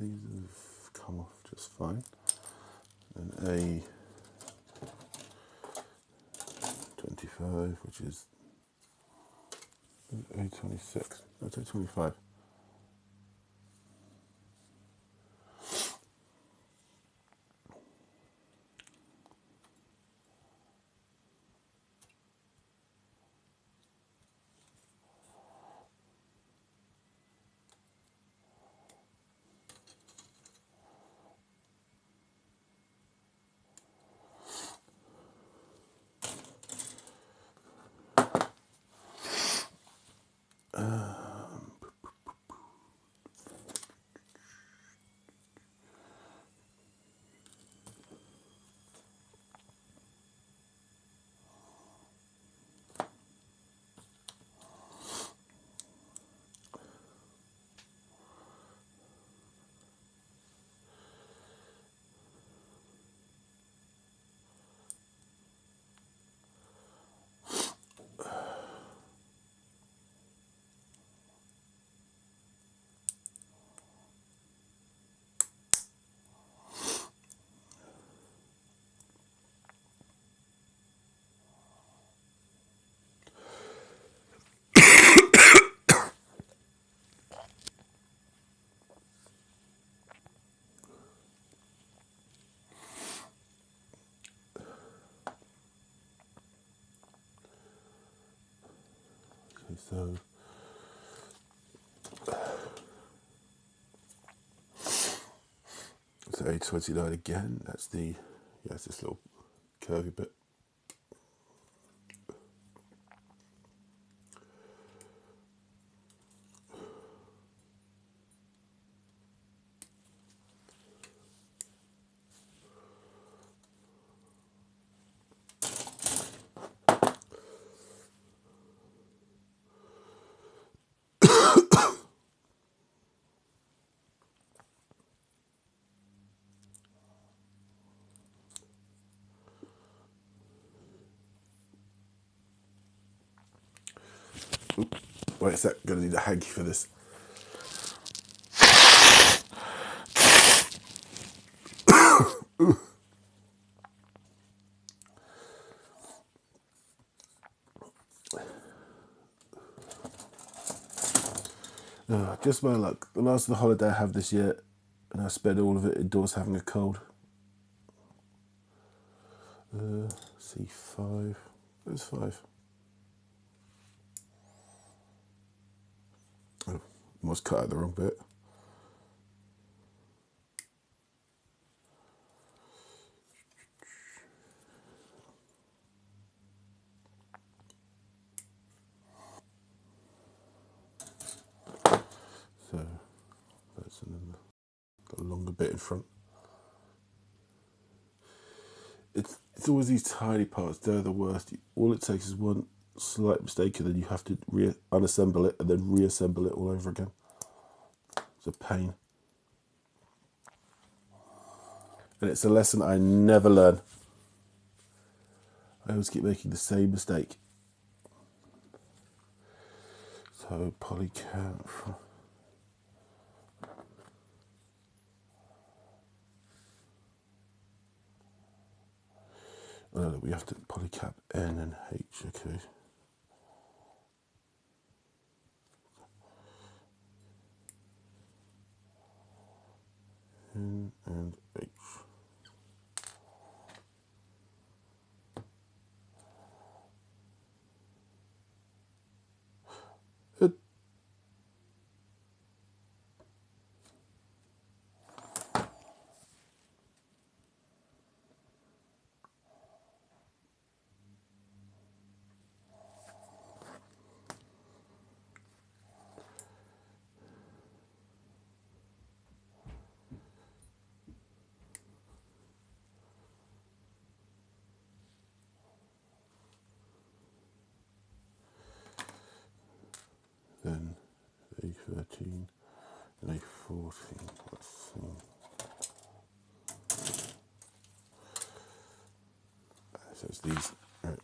These have come off just fine. And A25, which is A26. That's A25. Okay, so A29 again. That's the, yeah, it's this little curvy bit. Oop. Wait a sec, gonna need a hanky for this. Just my luck. The last of the holiday I have this year, and I spent all of it indoors having a cold. C5. There's 5. Oh, almost cut out the wrong bit. So that's another. longer bit in front. It's always these tiny parts, they're the worst. All it takes is one slight mistake and then you have to unassemble it and then reassemble it all over again. It's a pain. And it's a lesson I never learn. I always keep making the same mistake. So polycap. No, we have to polycap N and H, okay. N and H. Then A13 and A14. Let's see. So it's these. Right.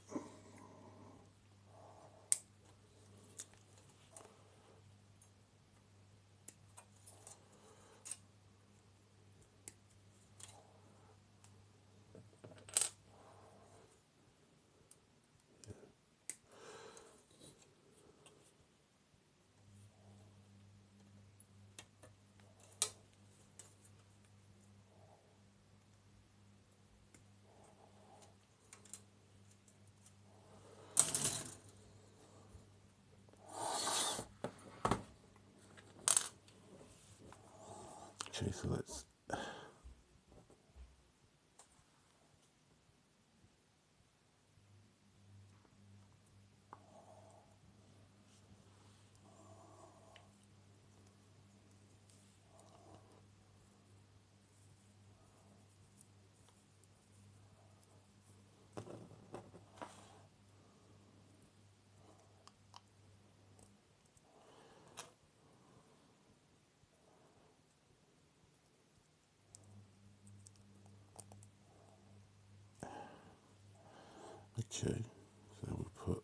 Okay, so let's. Okay, so we put.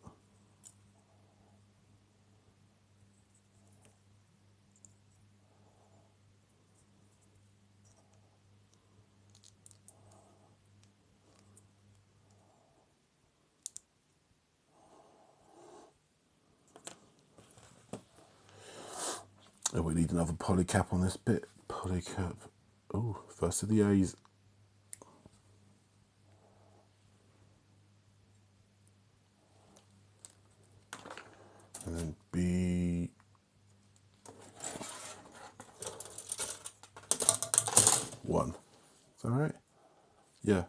Oh, we need another polycap on this bit. Polycap. Oh, first of the A's. And then B. One. Is that right? Yeah.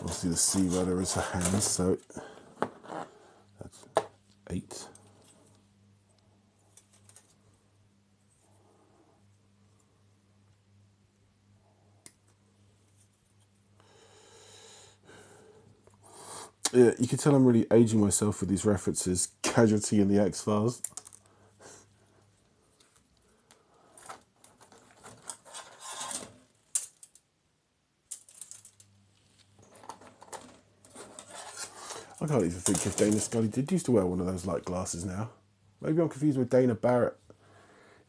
Obviously the C rudder is a hand, so that's 8. Yeah, you can tell I'm really aging myself with these references. Casualty in the X-Files. I can't even think if Dana Scully did used to wear one of those light glasses now. Maybe I'm confused with Dana Barrett.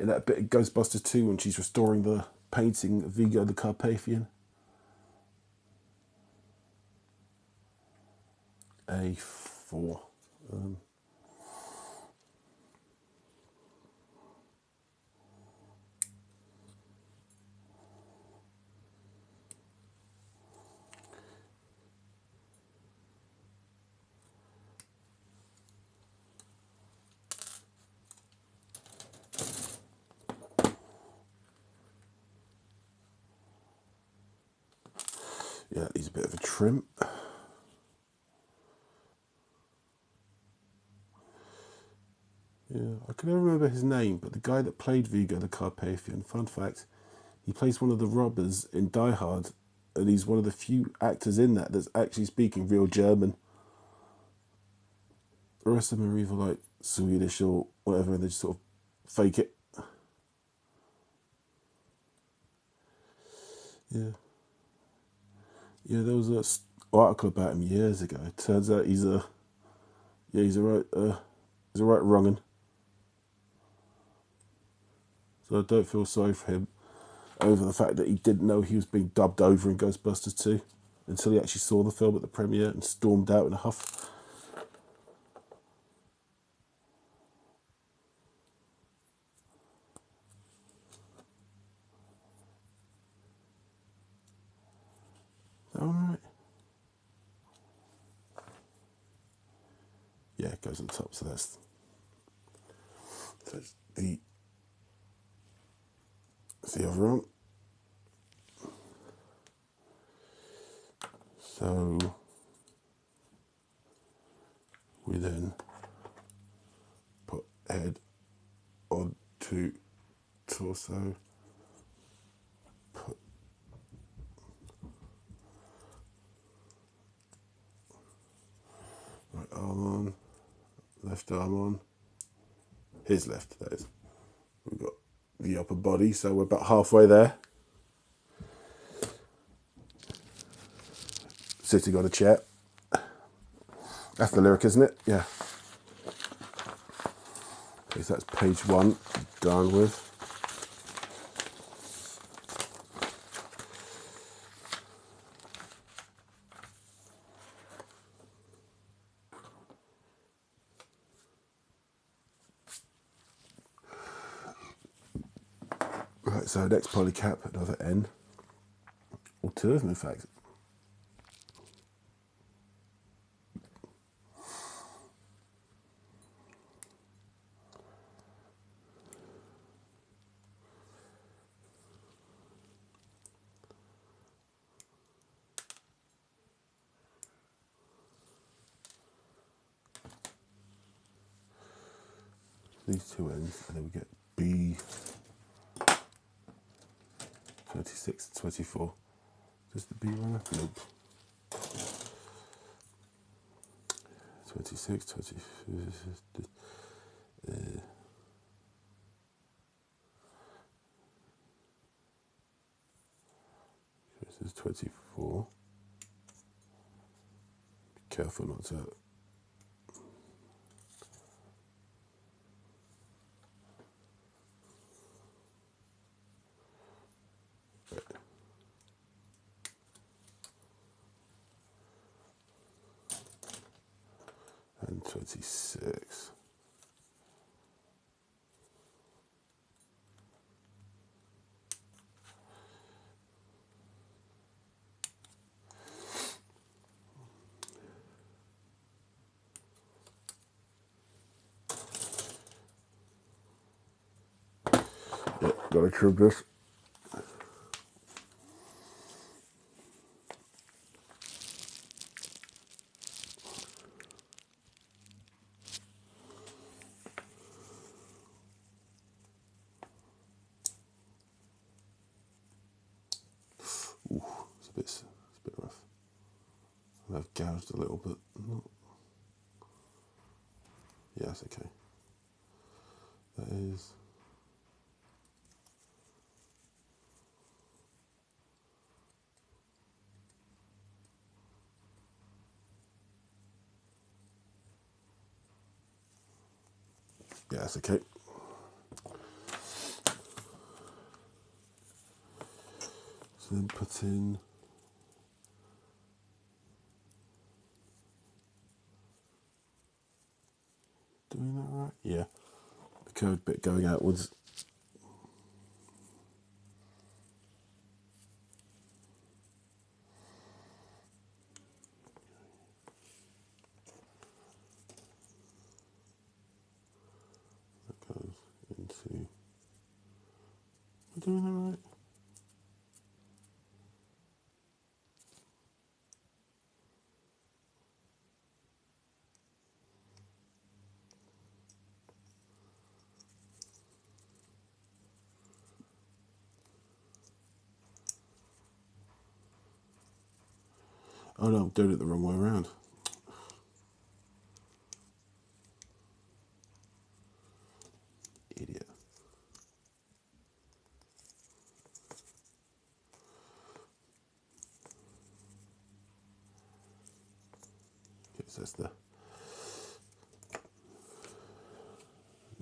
in that bit of Ghostbusters 2 when she's restoring the painting of Vigo the Carpathian. A4. Yeah, it needs a bit of a trim. Yeah, I can never remember his name, but the guy that played Vigo the Carpathian, fun fact, he plays one of the robbers in Die Hard, and he's one of the few actors in that that's actually speaking real German. The rest of them are either like Swedish or whatever, and they just sort of fake it. Yeah. Yeah, there was an article about him years ago. It turns out he's a right wrong'un. So I don't feel sorry for him over the fact that he didn't know he was being dubbed over in Ghostbusters 2 until he actually saw the film at the premiere and stormed out in a huff. All right. Yeah, it goes on top. So that's the other one. So we then put head onto torso, put right arm on, left arm on, his left, that is. We've got the upper body, so we're about halfway there. Sitting on a chair. That's the lyric, isn't it? Yeah. Okay, so that's page 1, done with. Right, so next polycap, another N. Or two of them, in fact. These two ends, and then we get B 26, 24. Does the B run up? Nope. 26, 20. This is 24. Be careful not to. And 26. Yeah, gotta trim this. Ooh, it's a bit rough. I've gouged a little bit. Yeah, that's okay. That is. Yeah, that's okay. then put in doing that right? Yeah. The curved bit going outwards. That goes into. Am I doing that right? Oh no, I'm doing it the wrong way around. Idiot. Okay, so that's the.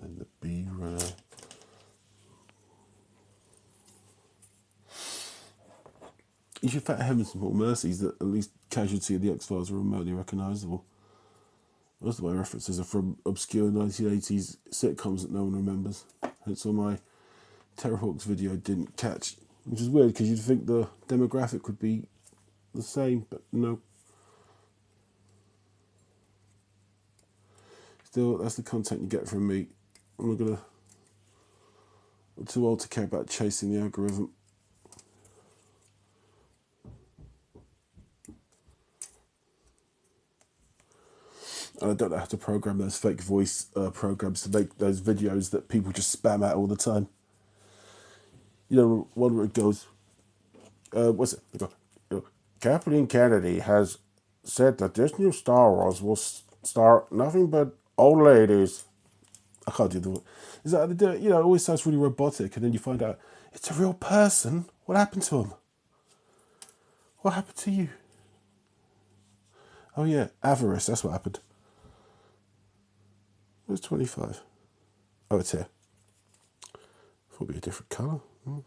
And then the B runner. You should thank heavens and mercies that at least Casualty of the X-Files are remotely recognisable. Most of my references are from obscure 1980s sitcoms that no one remembers. Hence why my Terrorhawks video didn't catch, which is weird because you'd think the demographic would be the same, but no. Still, that's the content you get from me. I'm too old to care about chasing the algorithm. And I don't know how to program those fake voice programs to make those videos that people just spam out all the time. You know, one where it goes, what's it? They go, Kathleen Kennedy has said that this new Star Wars will star nothing but old ladies. I can't do the. Is that how they do it? You know, it always sounds really robotic, and then you find out it's a real person. What happened to him? What happened to you? Oh yeah, avarice. That's what happened. Where's 25? Oh, it's here. It'll be a different colour. So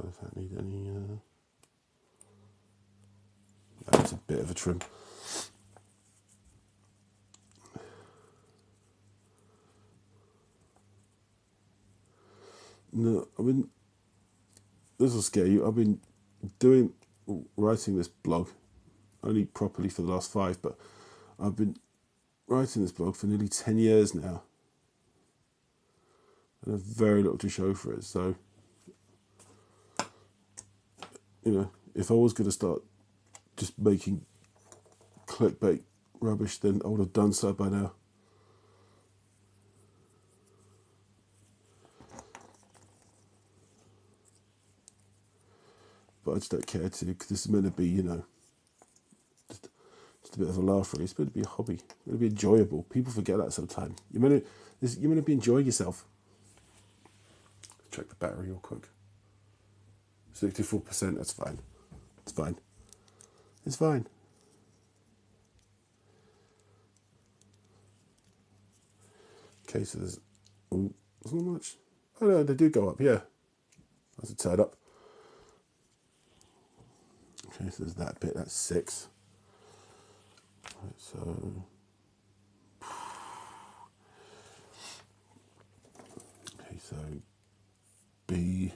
does that need any? That's a bit of a trim. No, this will scare you. I've been writing this blog, only properly for the last 5, but I've been writing this blog for nearly 10 years now. And I've very little to show for it. So, you know, if I was going to start just making clickbait rubbish, then I would have done so by now. But I just don't care to, because this is meant to be, you know, just a bit of a laugh, really. It's meant to be a hobby. It's meant to be enjoyable. People forget that sometimes. You're meant to be enjoying yourself. Check the battery real quick. 64%, that's fine. It's fine. It's fine. Okay, so there's not much. Oh no, they do go up, yeah. That's a tied up. Okay, so there's that bit, that's 6. Right, so okay, so B.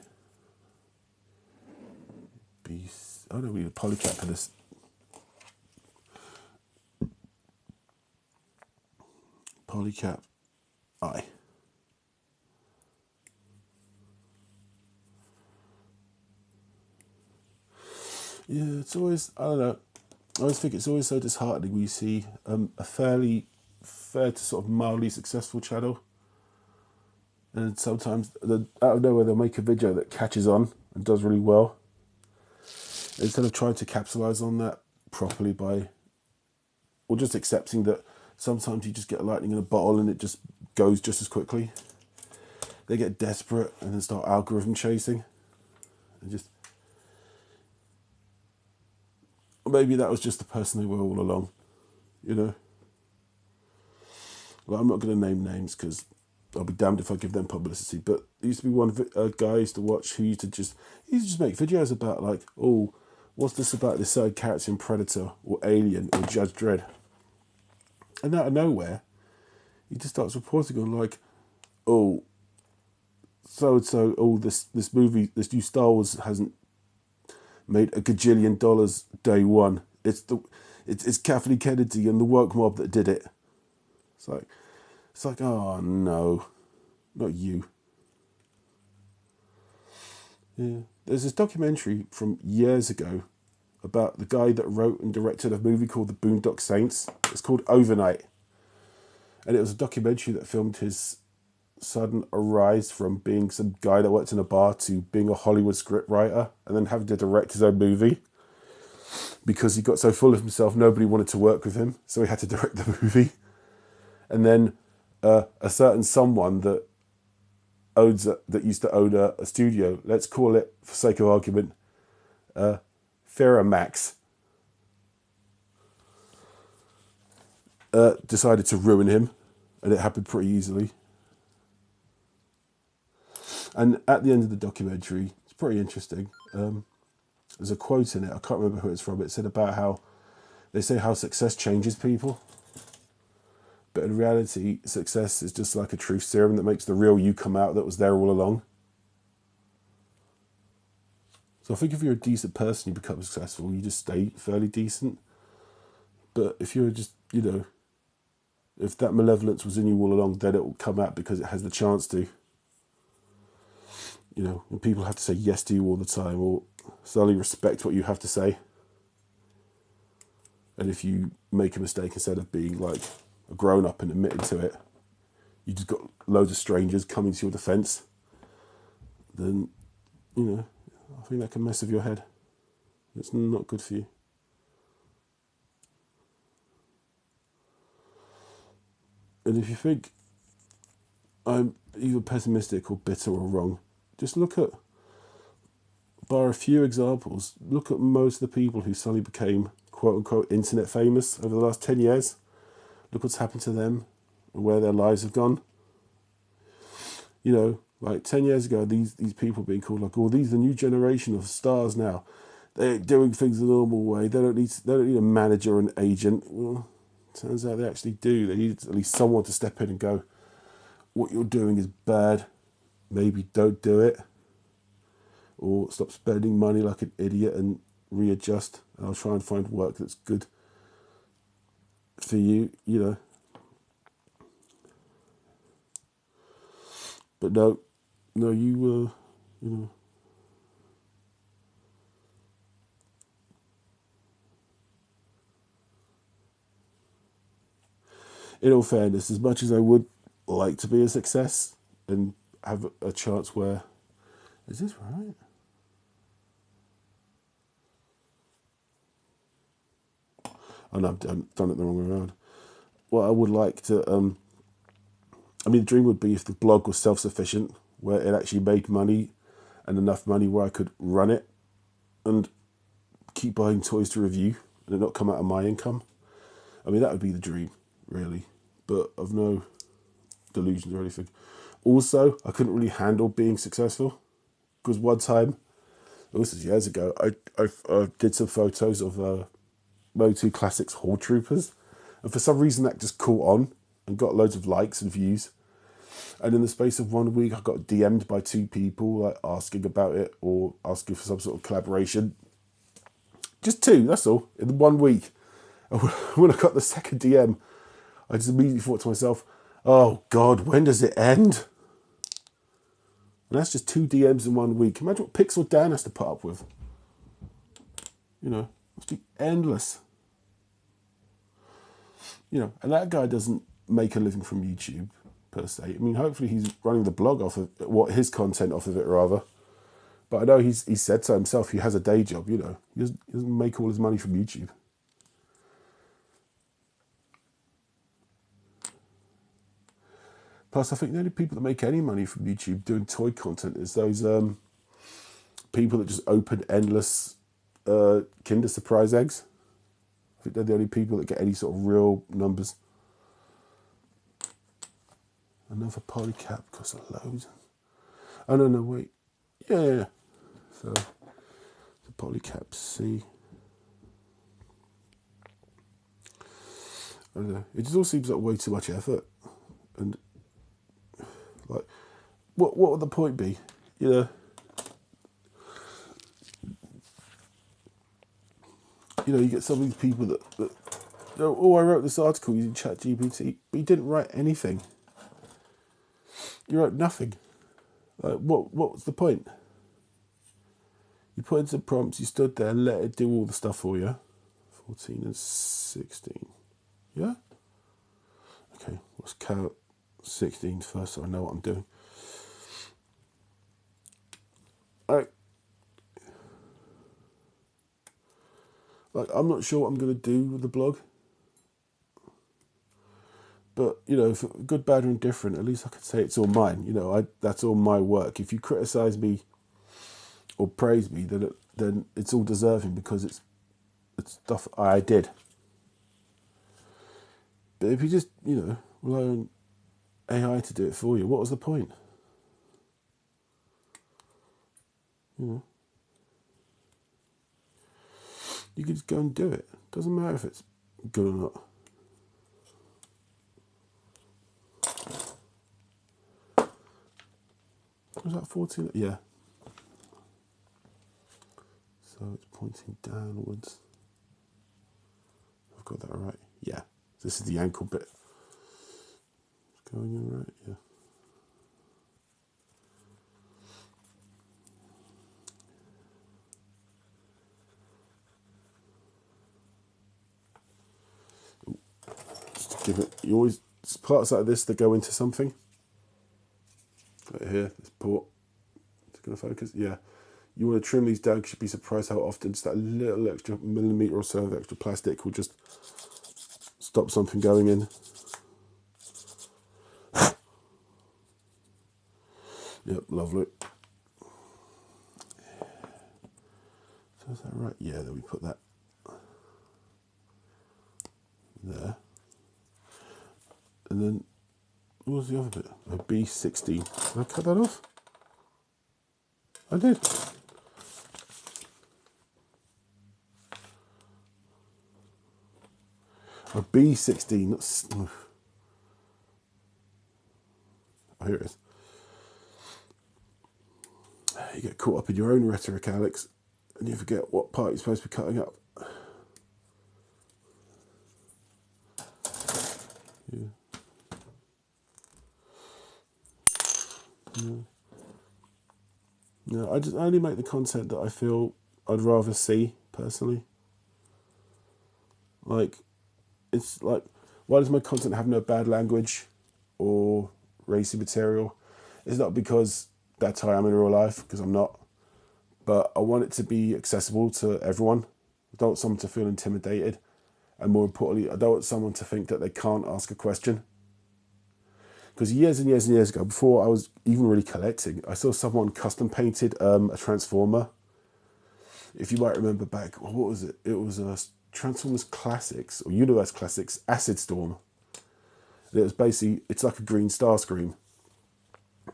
Oh no, we need a polycap for this. Polycap I. Yeah, it's always, I don't know, I always think it's always so disheartening when you see a fair to sort of mildly successful channel, and sometimes out of nowhere they'll make a video that catches on and does really well. Instead of trying to capitalize on that properly or just accepting that sometimes you just get lightning in a bottle and it just goes just as quickly, they get desperate and then start algorithm chasing. And just, maybe that was just the person they were all along. you know. Well, I'm not going to name names because I'll be damned if I give them publicity. But there used to be one guy I used to watch who used to just make videos about like, oh, what's this about this side character in Predator or Alien or Judge Dredd? And out of nowhere, he just starts reporting on like, oh, so oh this movie, this new Star Wars hasn't made a gajillion dollars day one. It's Kathleen Kennedy and the woke mob that did it. It's like, oh no, not you. Yeah. There's this documentary from years ago about the guy that wrote and directed a movie called The Boondock Saints. It's called Overnight. And it was a documentary that filmed his sudden rise from being some guy that worked in a bar to being a Hollywood scriptwriter and then having to direct his own movie. Because he got so full of himself, nobody wanted to work with him, so he had to direct the movie. And then a certain someone that used to own a studio, let's call it, for sake of argument, Farrah Max, decided to ruin him, and it happened pretty easily. And at the end of the documentary, it's pretty interesting. There's a quote in it, I can't remember who it's from. It said about how they say how success changes people. But in reality, success is just like a truth serum that makes the real you come out that was there all along. So I think if you're a decent person, you become successful, you just stay fairly decent. But if you're just, if that malevolence was in you all along, then it will come out because it has the chance to. And people have to say yes to you all the time or suddenly respect what you have to say. And if you make a mistake, instead of being like a grown-up and admitting to it, you just got loads of strangers coming to your defence, then, I think that can mess with your head. It's not good for you. And if you think I'm either pessimistic or bitter or wrong, just look at, bar a few examples, look at most of the people who suddenly became quote-unquote internet famous over the last 10 years. Look what's happened to them and where their lives have gone. Like 10 years ago, these people being called like, oh, these are the new generation of stars now. They're doing things the normal way. They don't need a manager or an agent. Well, turns out they actually do. They need at least someone to step in and go, what you're doing is bad. Maybe don't do it. Or stop spending money like an idiot and readjust. And I'll try and find work that's good for you, But no, you in all fairness, as much as I would like to be a success and have a chance where, is this right? Oh no, I've done it the wrong way around. Well, I would like to, the dream would be if the blog was self-sufficient, where it actually made money and enough money where I could run it and keep buying toys to review and it not come out of my income. That would be the dream, really. But I've no delusions or anything. Also, I couldn't really handle being successful because one time, this was years ago, I did some photos of Motu Classics Hall Troopers, and for some reason that just caught on and got loads of likes and views. And in the space of 1 week, I got DM'd by 2 people like asking about it or asking for some sort of collaboration. Just 2, that's all, in 1 week. And when I got the second DM, I just immediately thought to myself, oh God, when does it end? And that's just 2 DMs in 1 week. Imagine what Pixel Dan has to put up with. Must be endless. And that guy doesn't make a living from YouTube, per se. Hopefully he's running the blog off of his content off of it, rather. But I know he said so himself, he has a day job, He doesn't make all his money from YouTube. Plus, I think the only people that make any money from YouTube doing toy content is those people that just open endless Kinder Surprise eggs. I think they're the only people that get any sort of real numbers. Another polycap costs loads. Oh, no, wait. Yeah. So, the polycap C. I don't know. It just all seems like way too much effort. And, like, what would the point be? You know? You get some of these people that oh, I wrote this article using ChatGPT, but you didn't write anything. You wrote nothing. Like, what was the point? You put in some prompts, you stood there and let it do all the stuff for you. 14 and 16. Yeah? Okay, let's count 16 first so I know what I'm doing. I'm not sure what I'm going to do with the blog. But, if good, bad, or indifferent, at least I could say it's all mine. That's all my work. If you criticise me or praise me, then it's all deserving because it's stuff I did. But if you just, rely on AI to do it for you, what was the point? You could just go and do it. Doesn't matter if it's good or not. Was that 14? Yeah. So it's pointing downwards. I've got that right. Yeah. This is the ankle bit. It's going in right. Yeah. Just to give it. You always parts like this that go into something. Right here, this port. It's going to focus. Yeah. You want to trim these down because you'd be surprised how often just that little extra millimetre or so of extra plastic will just stop something going in. Yep, lovely. So is that right? Yeah, then we put that there. And then, what was the other bit? A B16. Did I cut that off? I did. A B16. Oh, here it is. You get caught up in your own rhetoric, Alex, and you forget what part you're supposed to be cutting up. Yeah. No, I only make the content that I feel I'd rather see, personally. It's like, why does my content have no bad language or racy material? It's not because that's how I am in real life, because I'm not. But I want it to be accessible to everyone. I don't want someone to feel intimidated. And more importantly, I don't want someone to think that they can't ask a question. Because years and years and years ago, before I was even really collecting, I saw someone custom painted a Transformer. If you might remember back, what was it? It was a Transformers Classics, or Universe Classics, Acid Storm. And it was basically, it's like a green Starscream.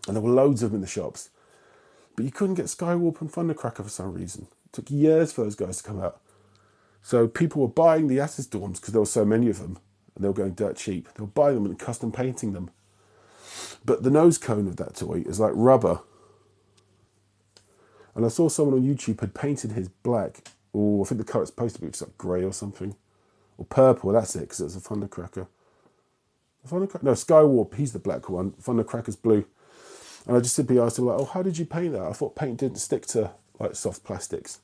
And there were loads of them in the shops. But you couldn't get Skywarp and Thundercracker for some reason. It took years for those guys to come out. So people were buying the Acid Storms because there were so many of them. And they were going dirt cheap. They were buying them and custom painting them. But the nose cone of that toy is like rubber. And I saw someone on YouTube had painted his black, or I think the colour it's supposed to be just like grey or something. Or purple, that's it, because it's a Thundercracker. No, Skywarp, he's the black one. Thundercracker's blue. And I just simply asked him, like, oh, how did you paint that? I thought paint didn't stick to, like, soft plastics.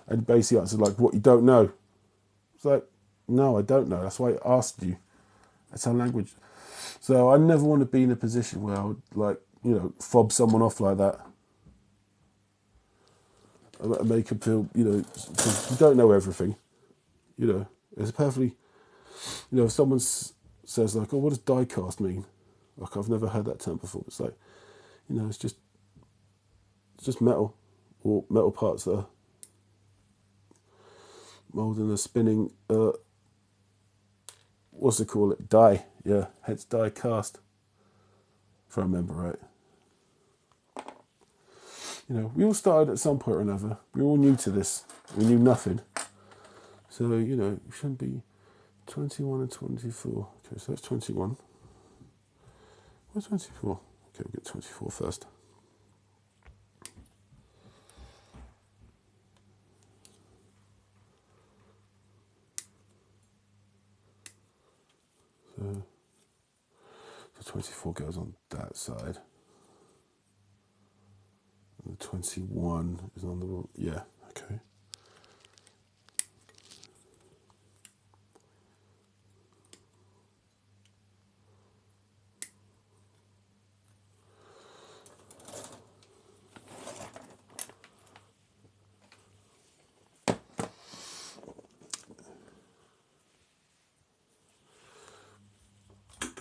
And basically answered, like, what, you don't know? It's like, no, I don't know. That's why I asked you. That's our language. So I never want to be in a position where I would, like, fob someone off like that. And make them feel, because you don't know everything. It's perfectly, if someone says, like, oh, what does die cast mean? Like, I've never heard that term before. It's like, it's just metal, or metal parts that are molding a spinning, what's it call it? Die. Yeah, heads die cast. If I remember right. You know, we all started at some point or another. We were all new to this. We knew nothing. So, you know, it shouldn't be 21 and 24. Okay, so that's 21. Where's 24? Okay, we'll get 24 first. So 24 goes on that side. And the 21 is on the, yeah, okay.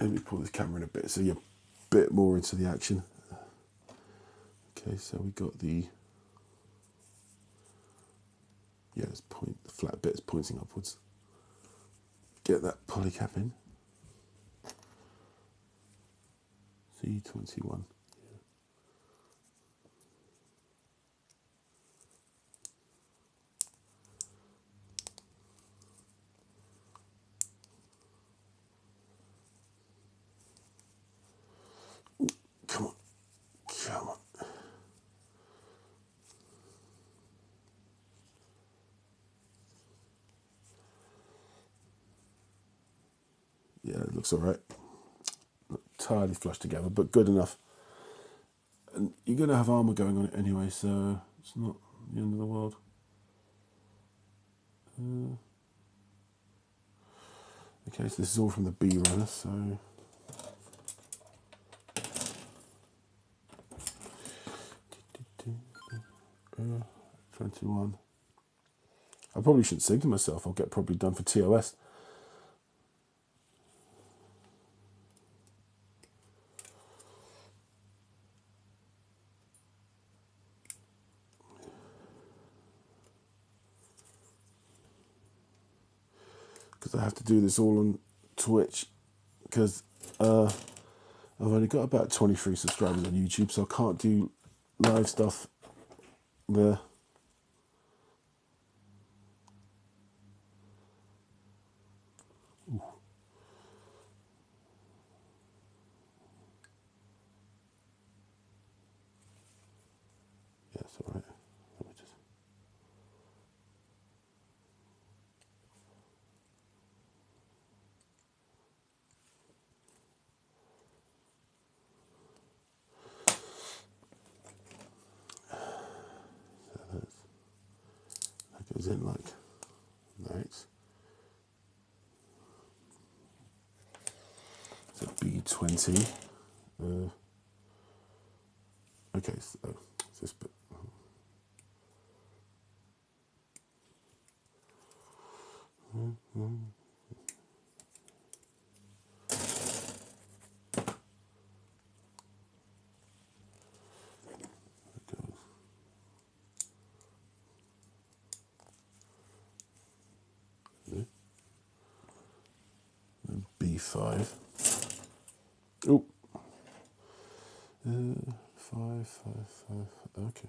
Let me pull this camera in a bit so you're a bit more into the action. Okay, so we got the, yeah, this point, the flat bit is pointing upwards. Get that polycap in. C21. Come on, come on. Yeah, it looks all right. Not entirely flush together, but good enough. And you're going to have armour going on it anyway, so it's not the end of the world. Okay, so this is all from the B runner, so... 21. I probably shouldn't sing to myself. I'll get probably done for TOS. Because I have to do this all on Twitch. Because I've only got about 23 subscribers on YouTube, so I can't do live stuff there. Ooh. Yeah, it's all right. Let me just... So that goes in like that. So B20. Okay, so this bit. B5. Oh, 5, 5, 5. Okay.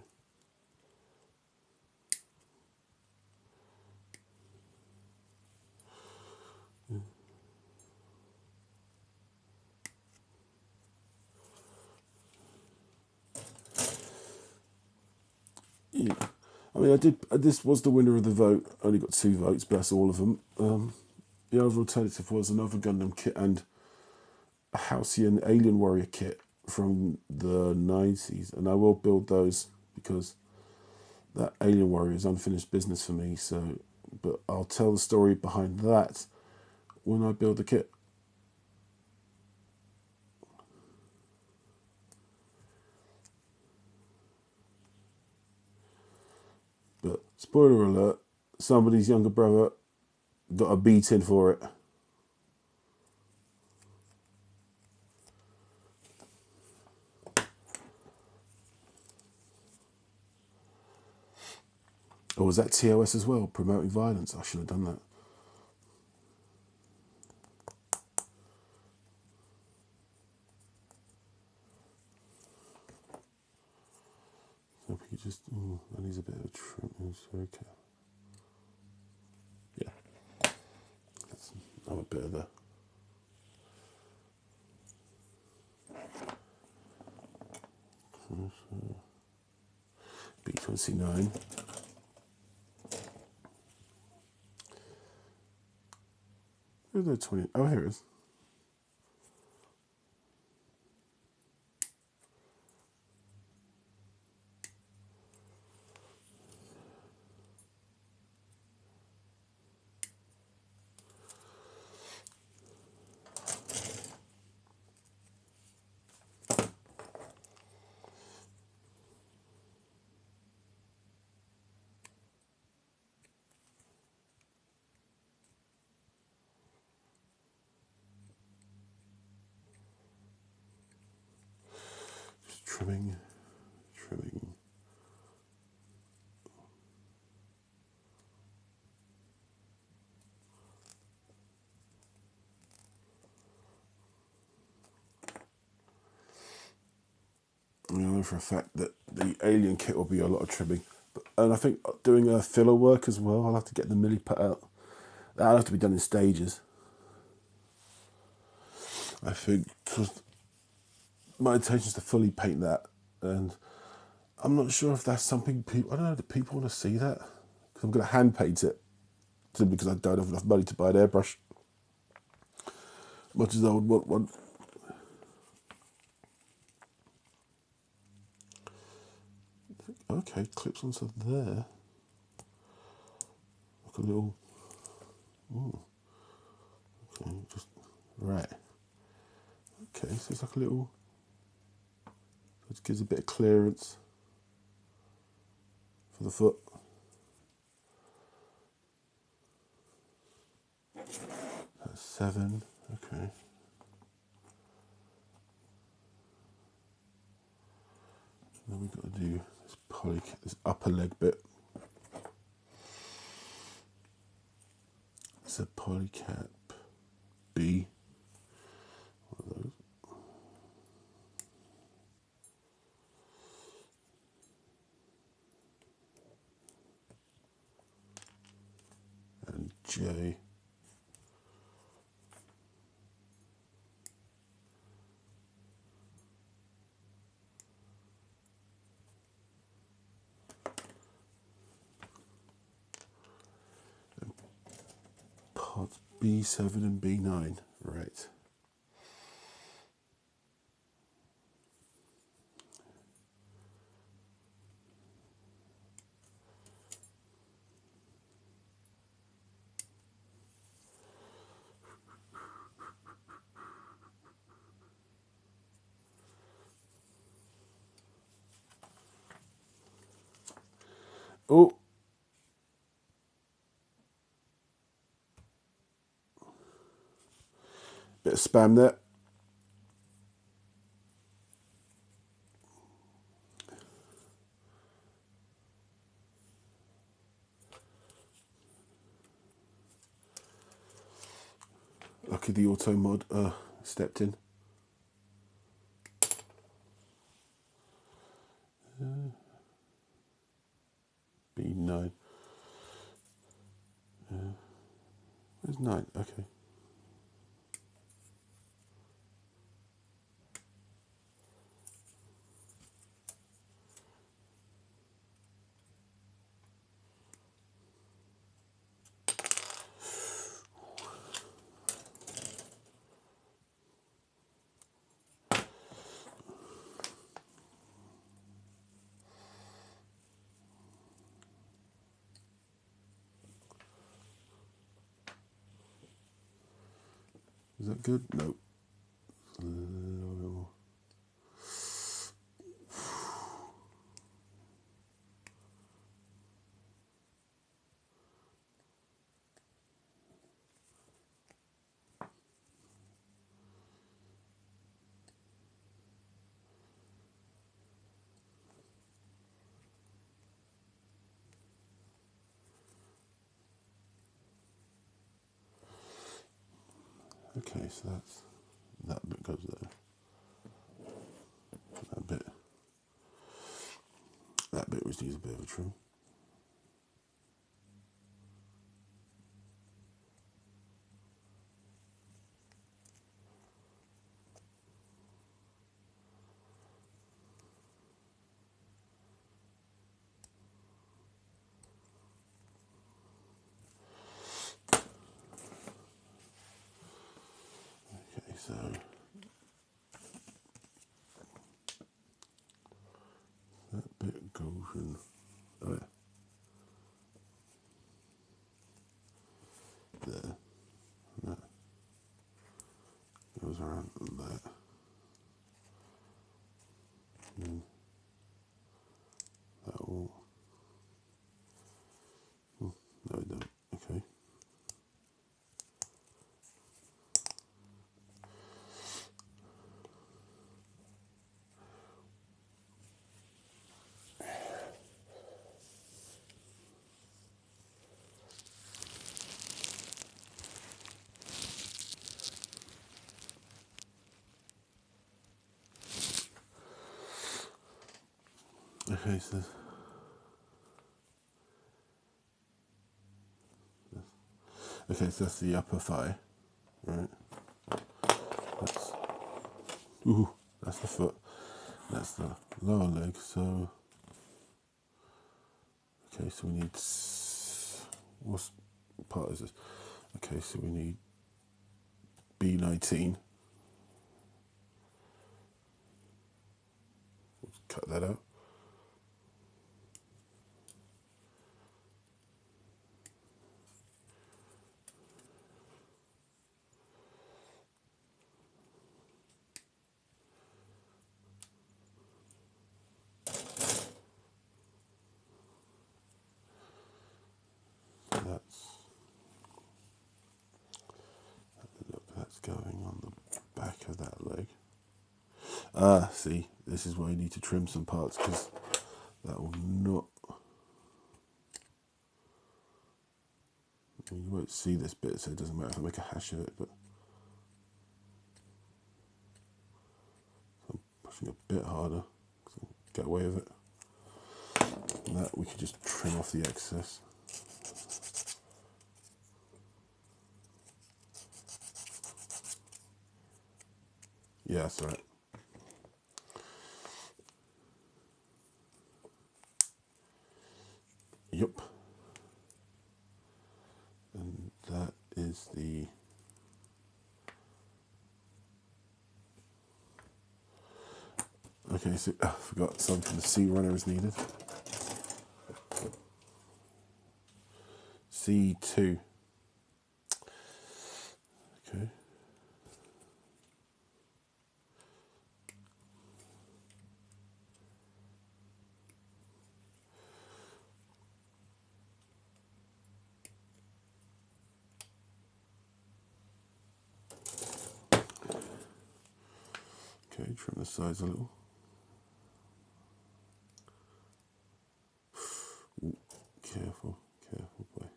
Yeah. I mean, I did. This was the winner of the vote. Only got 2 votes, but that's all of them. The other alternative was another Gundam kit and a Halcyon Alien Warrior kit from the 90s, and I will build those because that Alien Warrior is unfinished business for me. So, but I'll tell the story behind that when I build the kit. But spoiler alert: somebody's younger brother got a beating for it. Or was that TOS as well, promoting violence? I should have done that. So we could just, that needs a bit of trim. Okay. Yeah. That's another bit of the B29. Where's the 20? Oh, here it is. Just trimming. I know for a fact that the alien kit will be a lot of trimming. And I think doing a filler work as well, I'll have to get the milli put out. That'll have to be done in stages. I think, because my intention is to fully paint that. And I'm not sure if that's something people, I don't know, do people want to see that? Because I'm going to hand paint it. Simply because I don't have enough money to buy an airbrush. Much as I would want one. Okay, clips onto there. Like a little. Okay, just right. Okay, so it's like a little. It gives a bit of clearance for the foot. That's 7. Okay. Then we've got to do this upper leg bit. It's a polycap B. One of those. And J. Pods B7 and B9. Right. Oh, bit of spam there. Lucky the auto mod stepped in. B9. Where's 9? Okay. Is that good? No. Okay, so that bit goes there. That bit was needs a bit of a trim. Okay, so that bit goes in. Oh yeah. There. That goes around there. And that will. No, we don't. Okay. Okay, so that's the upper thigh, right? That's that's the foot. That's the lower leg. So okay, so we need what part is this? Okay, so we need B19. Let's cut that out. That's going on the back of that leg. Ah, see, this is where you need to trim some parts because that will not. You won't see this bit, so it doesn't matter if I make a hash of it, but I'm pushing a bit harder because I can get away with it. And that we could just trim off the excess. Yeah, that's right. Yep. And that is the. Okay, so I forgot something. The C runner is needed. C2. Okay. Okay, trim the sides a little. Ooh, careful, boy.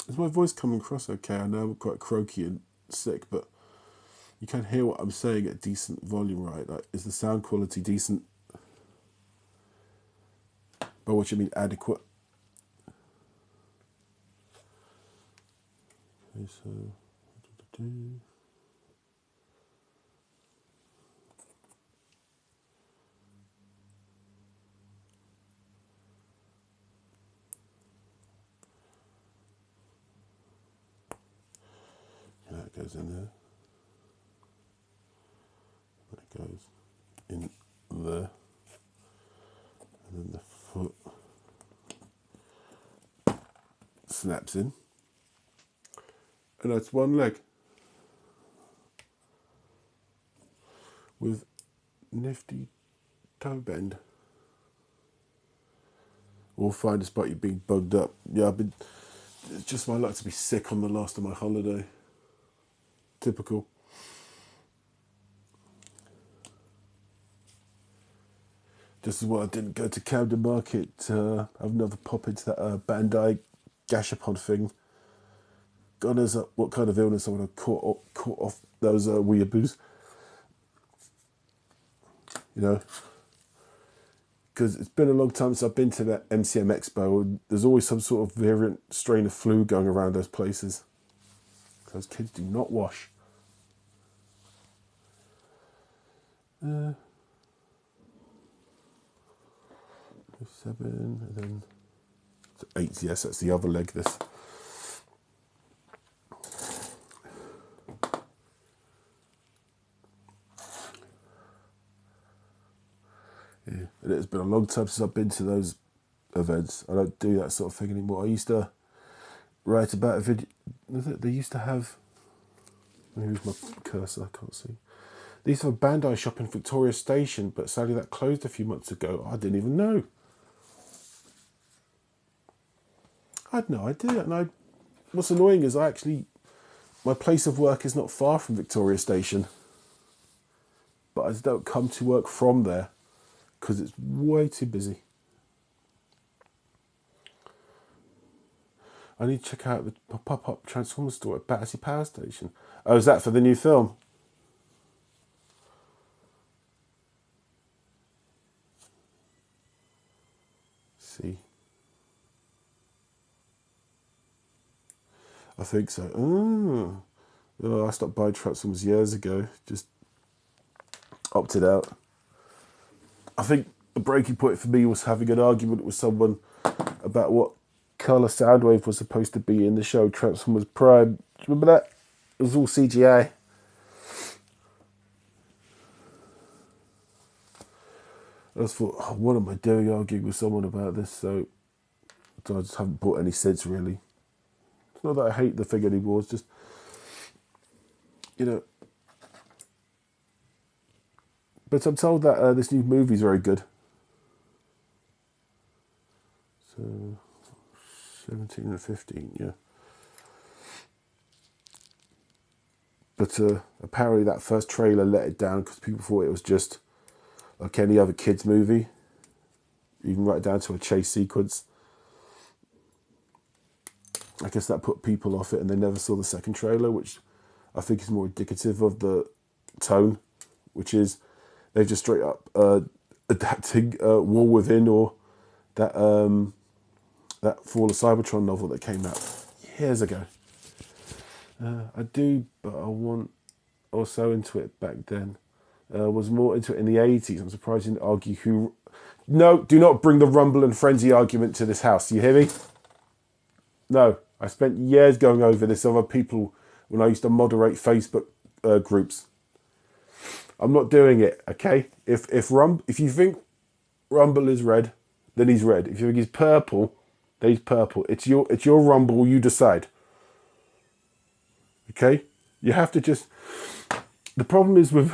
Is my voice coming across okay? I know I'm quite croaky and sick, but you can hear what I'm saying at decent volume, right? Like, is the sound quality decent? By what you mean adequate? Okay, so that goes in there. That goes in there. And then the foot snaps in. And that's one leg. With nifty toe bend. Or find a spot you're being bugged up. Yeah, it's just my luck to be sick on the last of my holiday. Typical. Just as well I didn't go to Camden Market, have another pop into that Bandai Gashapon thing. God knows what kind of illness I would have caught off those weeaboos. You know, because it's been a long time since I've been to that MCM Expo, and there's always some sort of variant strain of flu going around those places. Those kids do not wash. 7, and then 8. Yes, that's the other leg. This. Yeah, and it's been a long time since I've been to those events. I don't do that sort of thing anymore. I used to write about a video. They used to have. Here's my cursor. I can't see. They used to have a Bandai shop in Victoria Station, but sadly that closed a few months ago. I didn't even know. I had no idea. And what's annoying is my place of work is not far from Victoria Station, but I just don't come to work from there because it's way too busy. I need to check out the pop-up Transformer store at Battersea Power Station. Oh, is that for the new film? See. I think so. Oh, I stopped buying Transformers years ago. Just opted out. I think the breaking point for me was having an argument with someone about what colour Soundwave was supposed to be in the show Transformers Prime. Do you remember that? It was all CGI. I just thought, oh, what am I doing arguing with someone about this? So I just haven't bought any since, really. It's not that I hate the thing anymore, it's just, you know. But I'm told that this new movie is very good. So, 17 and 15, yeah. But apparently that first trailer let it down because people thought it was just like any other kids movie, even right down to a chase sequence. I guess that put people off it and they never saw the second trailer, which I think is more indicative of the tone, which is they've just straight up adapting War Within or that Fall of Cybertron novel that came out years ago. I do, but I was so into it back then. Was more into it in the 80s. I'm surprised you didn't argue who... No, do not bring the Rumble and Frenzy argument to this house. You hear me? No, I spent years going over this with other people when I used to moderate Facebook groups. I'm not doing it, okay? If you think Rumble is red, then he's red. If you think he's purple, then he's purple. It's your Rumble, you decide. Okay? You have to just... The problem is with...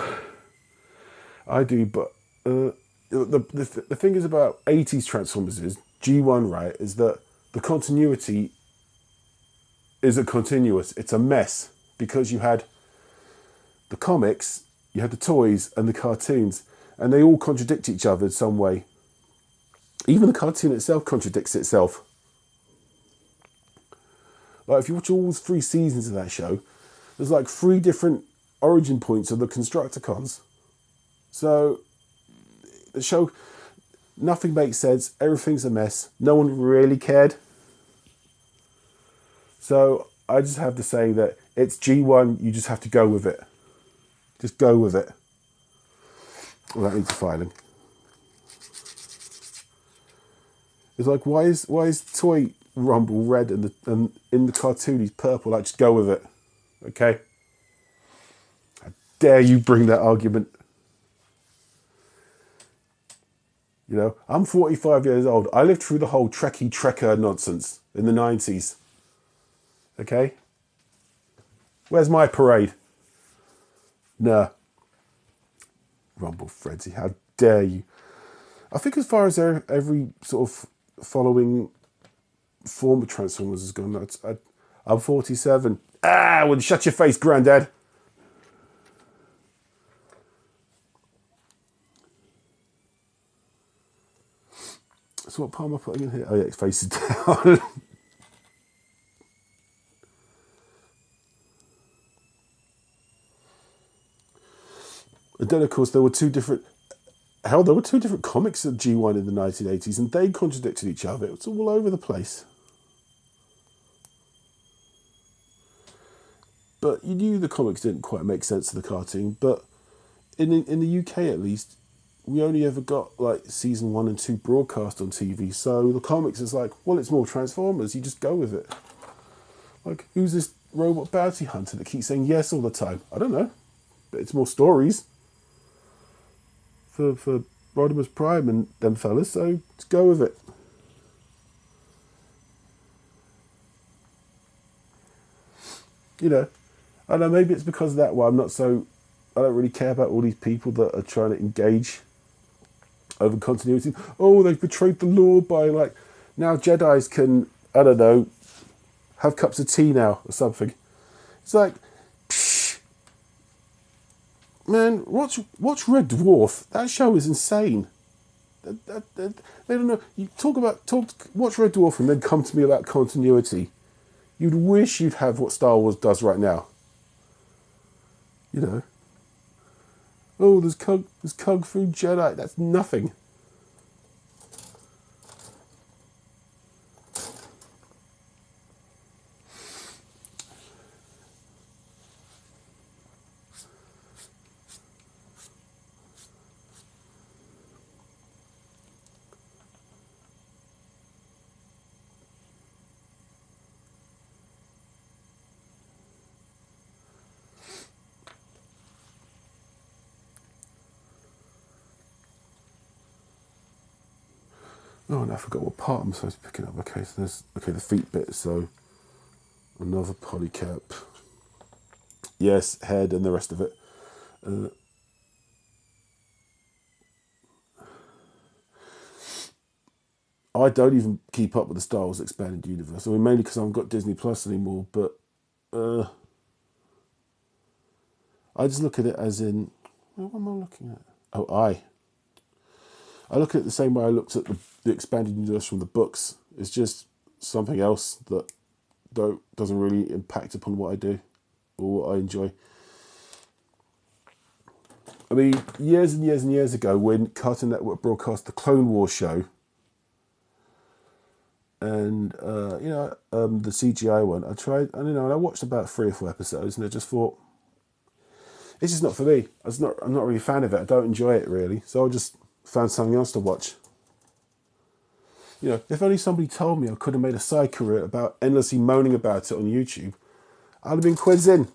I do, but the thing is about 80s Transformers is, G1, right, is that the continuity isn't continuous. It's a mess because you had the comics, you had the toys and the cartoons, and they all contradict each other in some way. Even the cartoon itself contradicts itself. Like if you watch all 3 seasons of that show, there's like 3 different origin points of the Constructicons. So the show, nothing makes sense. Everything's a mess. No one really cared. So I just have to say that it's G1. You just have to go with it. Just go with it. Well, that needs filing. It's like, why is Toy Rumble red and in the cartoon he's purple? Like, just go with it. Okay? How dare you bring that argument? You know, I'm 45 years old. I lived through the whole Trekkie Trekker nonsense in the 90s. Okay? Where's my parade? Nah. Rumble Frenzy, how dare you? I think as far as every sort of following form of Transformers has gone, I'm 47. Well, shut your face, Grandad. So what part am I putting in here? Oh yeah, it's faces down. And then, of course, there were two different... Hell, there were two different comics at G1 in the 1980s, and they contradicted each other. It was all over the place. But you knew the comics didn't quite make sense to the cartoon. But in the UK, at least, we only ever got like season 1 and 2 broadcast on TV. So the comics is like, well, it's more Transformers. You just go with it. Like, who's this robot bounty hunter that keeps saying yes all the time? I don't know. But it's more stories for Rodimus Prime and them fellas. So just go with it. You know, I don't know, maybe it's because of that why I'm not so... I don't really care about all these people that are trying to engage over continuity. Oh, they've betrayed the law by, like, now Jedis can, I don't know, have cups of tea now or something. It's like, psh, man, watch Red Dwarf. That show is insane. They don't know. You watch Red Dwarf and then come to me about continuity. You'd wish you'd have what Star Wars does right now. You know. Oh, there's Kung Fu Jedi. That's nothing. Oh, and I forgot what part I'm supposed to be picking up. Okay, so there's the feet bit. So another polycap. Yes, head and the rest of it. I don't even keep up with the Star Wars expanded universe. I mean, mainly because I haven't got Disney Plus anymore. But I just look at it as in, what am I looking at? Oh, I look at it the same way I looked at the expanded universe from the books. It's just something else that doesn't really impact upon what I do or what I enjoy. I mean, years and years and years ago, when Cartoon Network broadcast the Clone Wars show, and the CGI one, and I watched about 3 or 4 episodes, and I just thought, it's just not for me. I'm not really a fan of it. I don't enjoy it really, so I just found something else to watch. You know, if only somebody told me I could have made a side career about endlessly moaning about it on YouTube, I'd have been quids in.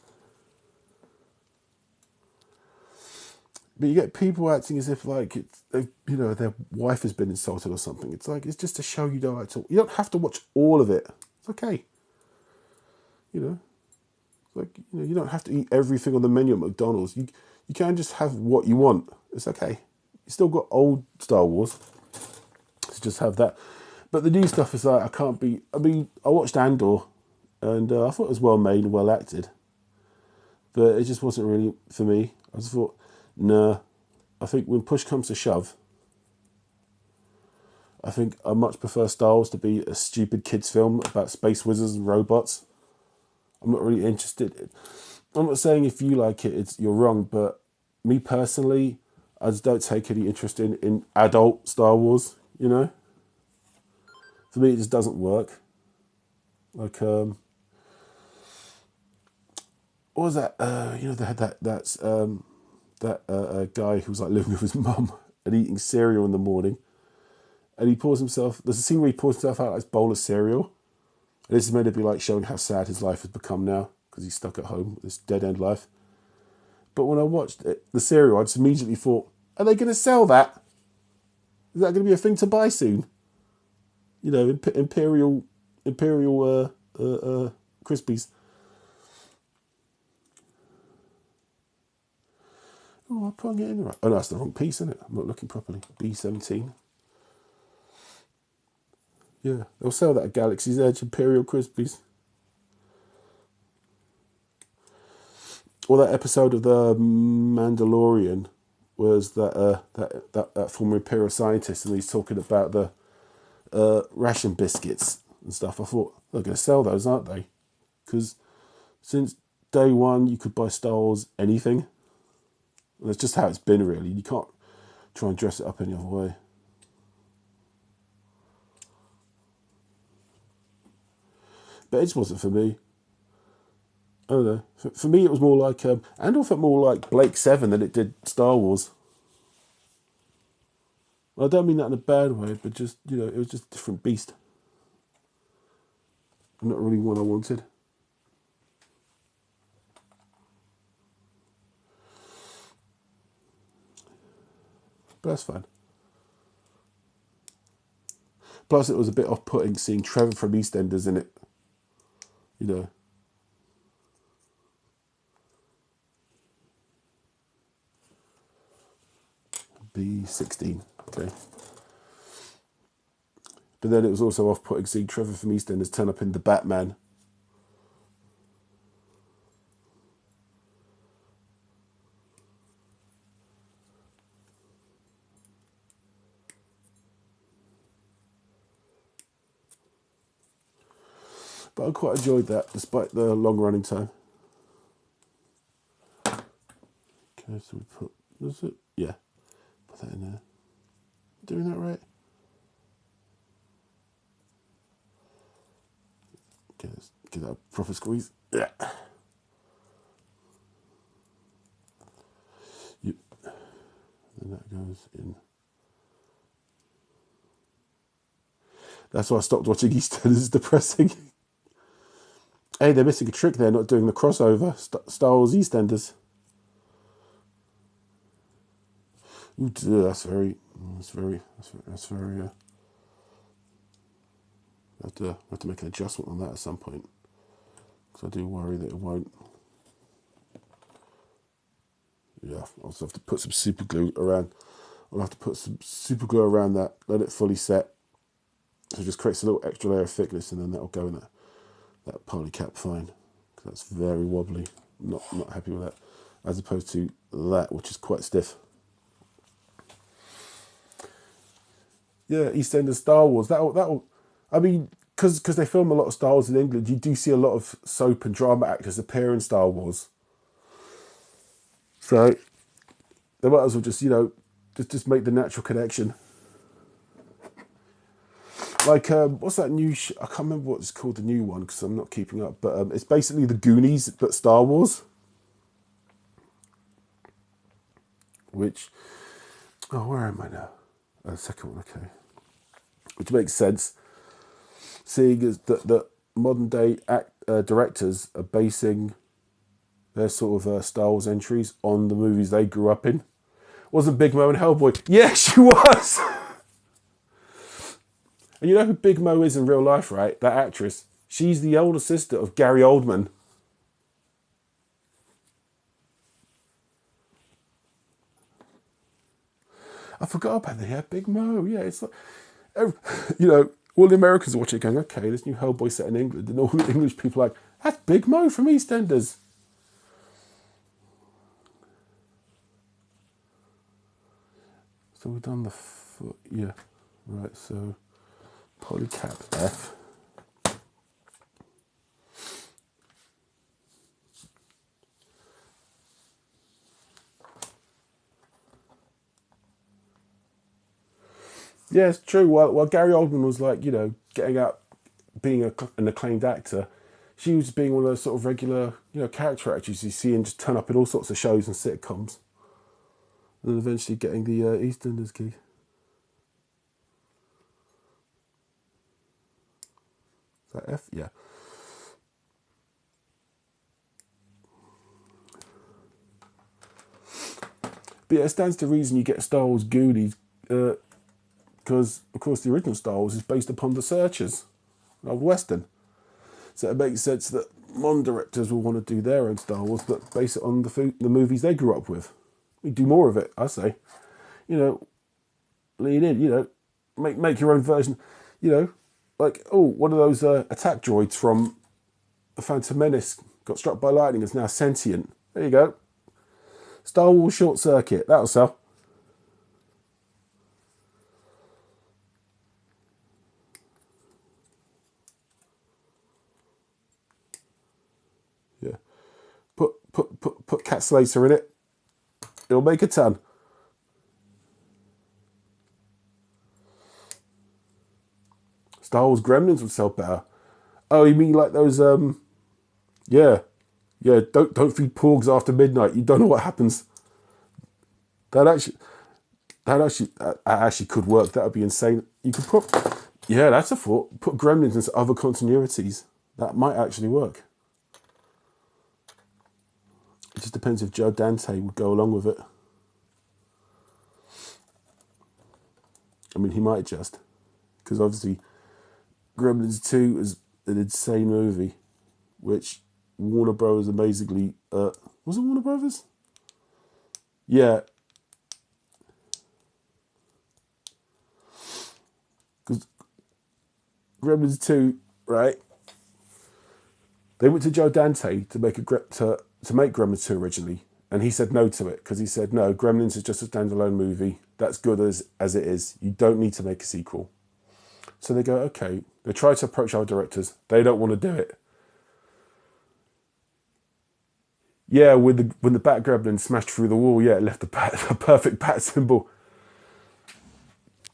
But you get people acting as if like their wife has been insulted or something. It's like, it's just a show you don't like to. You don't have to watch all of it. It's okay. You know, like you don't have to eat everything on the menu at McDonald's. You can just have what you want. It's okay. You still got old Star Wars. So just have that. But the new stuff is like, I can't be... I mean, I watched Andor, and I thought it was well made and well acted. But it just wasn't really for me. I just thought, nah. I think when push comes to shove, I think I much prefer Star Wars to be a stupid kids film about space wizards and robots. I'm not really interested. I'm not saying if you like it, you're wrong, but me personally, I just don't take any interest in adult Star Wars, you know? For me, it just doesn't work. Like, what was that? They had that guy who was like living with his mum and eating cereal in the morning. And he pours himself, there's a scene where he pours himself out this bowl of cereal. And this is meant to be like showing how sad his life has become now because he's stuck at home with this dead end life. But when I watched the cereal, I just immediately thought, are they going to sell that? Is that going to be a thing to buy soon? You know, Imperial Crispies. Oh, I'm putting it in right. Oh, no, that's the wrong piece, isn't it? I'm not looking properly. B17. Yeah, they'll sell that at Galaxy's Edge, Imperial Crispies. Or that episode of The Mandalorian was that former Imperial scientist, and he's talking about the ration biscuits and stuff. I thought, they're going to sell those, aren't they? Because since day one, you could buy Star Wars anything. And it's just how it's been, really. You can't try and dress it up any other way. But it just wasn't for me. I don't know. For me, it was more like, and I felt more like Blake 7 than it did Star Wars. I don't mean that in a bad way, but just, you know, it was just a different beast. Not really one I wanted. But that's fine. Plus, it was a bit off-putting seeing Trevor from EastEnders in it. You know. B16. Okay. But then it was also off-putting seeing Trevor from EastEnders turn up in The Batman. But I quite enjoyed that, despite the long running time. Okay, so we put, was it? Yeah, put that in there. Doing that right? Okay, let's give that a proper squeeze. Yeah. Yep. And that goes in. That's why I stopped watching EastEnders. It's depressing. Hey, they're missing a trick there, not doing the crossover. Star Wars EastEnders. Ooh, that's very. I have to make an adjustment on that at some point, because I do worry that it won't. Yeah, I'll also have to put some super glue around. I'll have to put some super glue around that, let it fully set. So it just creates a little extra layer of thickness, and then that'll go in that poly cap fine. Because that's very wobbly. Not happy with that. As opposed to that, which is quite stiff. Yeah, EastEnders Star Wars. That'll. I mean, because they film a lot of Star Wars in England, you do see a lot of soap and drama actors appear in Star Wars. So they might as well just, you know, just make the natural connection. Like, what's that new? I can't remember what it's called, the new one, because I'm not keeping up. But it's basically the Goonies, but Star Wars. Which, oh, where am I now? The second one, okay. Which makes sense, seeing as that modern day directors are basing their sort of Star Wars entries on the movies they grew up in. Wasn't Big Mo in Hellboy? Yeah, she was. And you know who Big Mo is in real life, right? That actress. She's the older sister of Gary Oldman. I forgot about that. Yeah, Big Mo. Yeah, it's like, you know, all the Americans watch it going, okay, this new Hellboy set in England. And all the English people are like, that's Big Mo from EastEnders. So we've done the foot. Yeah, right, so polycap F. Yeah, it's true. While Gary Oldman was like, you know, getting out, being an acclaimed actor, she was being one of those sort of regular, you know, character actors you see and just turn up in all sorts of shows and sitcoms. And then eventually getting the EastEnders gig. Is that F? Yeah. But yeah, it stands to reason you get Star Wars Goonies, because, of course, the original Star Wars is based upon the Searchers, Old Western. So it makes sense that modern directors will want to do their own Star Wars, but base it on the movies they grew up with. We do more of it, I say. You know, lean in, you know, make your own version. You know, like, oh, one of those attack droids from The Phantom Menace got struck by lightning, is now sentient. There you go. Star Wars Short Circuit, that'll sell. Yeah. Put Cat Slater in it. It'll make a ton. Star Wars Gremlins would sell better. Oh, you mean like those? Yeah, yeah. Don't feed porgs after midnight. You don't know what happens. That actually could work. That would be insane. You could put, yeah, that's a thought. Put Gremlins into other continuities. That might actually work. It just depends if Joe Dante would go along with it. I mean, he might just, because obviously Gremlins 2 is an insane movie, which Warner Brothers amazingly, was it Warner Brothers? Yeah. Because Gremlins 2, right? They went to Joe Dante to make Gremlins 2 originally, and he said no to it because he said, no, Gremlins is just a standalone movie. That's good as it is. You don't need to make a sequel. So they go, okay. They try to approach our directors. They don't want to do it. Yeah, when the Bat Gremlin smashed through the wall, yeah, it left a perfect bat symbol.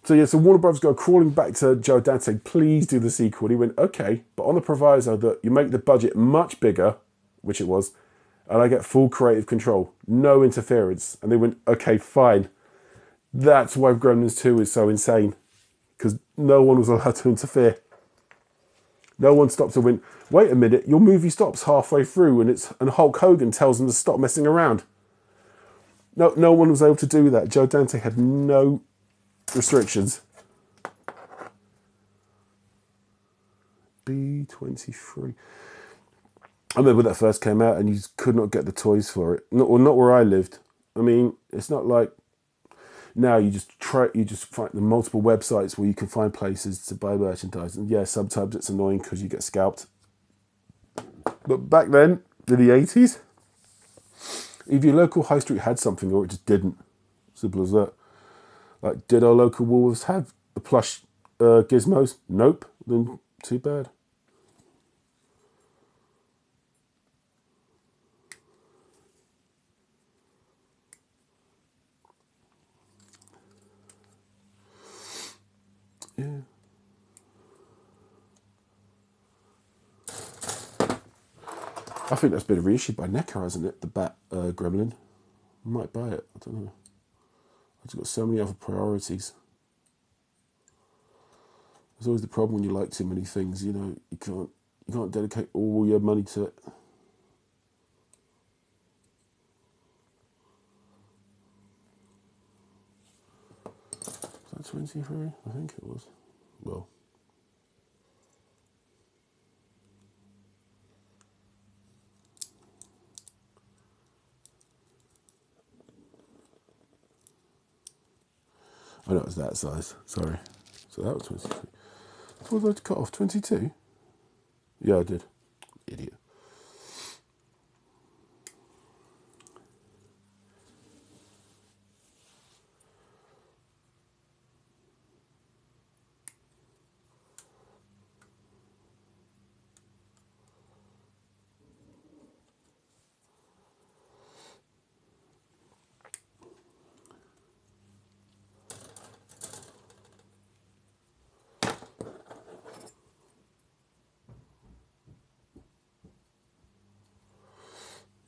So yeah, so Warner Brothers go crawling back to Joe Dante, please do the sequel. And he went, okay, but on the proviso that you make the budget much bigger, which it was, and I get full creative control, no interference. And they went, okay, fine. That's why Gremlins 2 is so insane, because no one was allowed to interfere. No one stopped and went, wait a minute, your movie stops halfway through and Hulk Hogan tells them to stop messing around. No one was able to do that. Joe Dante had no restrictions. B23. I remember when that first came out and you could not get the toys for it. Not where I lived. I mean, it's not like now you just find the multiple websites where you can find places to buy merchandise. And yeah, sometimes it's annoying because you get scalped. But back then, in the 80s, if your local high street had something or it just didn't. Simple as that. Like, did our local Woolworths have the plush gizmos? Nope. Then too bad. Yeah. I think that's been reissued by NECA, hasn't it? The Bat Gremlin. I might buy it. I don't know. I've just got so many other priorities. There's always the problem when you like too many things. You know, you can't dedicate all your money to it. Was that 23? I think it was. Well. I know it was that size. Sorry. So that was 23. What did I cut off? 22? Yeah, I did. Idiot.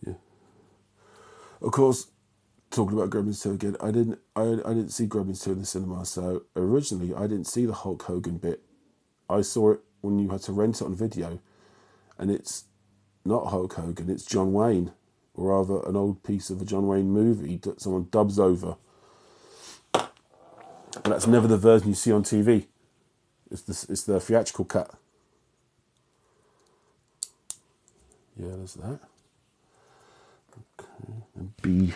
Yeah. Of course, talking about Gremlins 2 again, I didn't see Gremlins 2 in the cinema, so originally I didn't see the Hulk Hogan bit. I saw it when you had to rent it on video, and it's not Hulk Hogan, it's John Wayne, or rather an old piece of a John Wayne movie that someone dubs over. And that's never the version you see on TV. It's the theatrical cut. Yeah, there's that. Okay, and B5.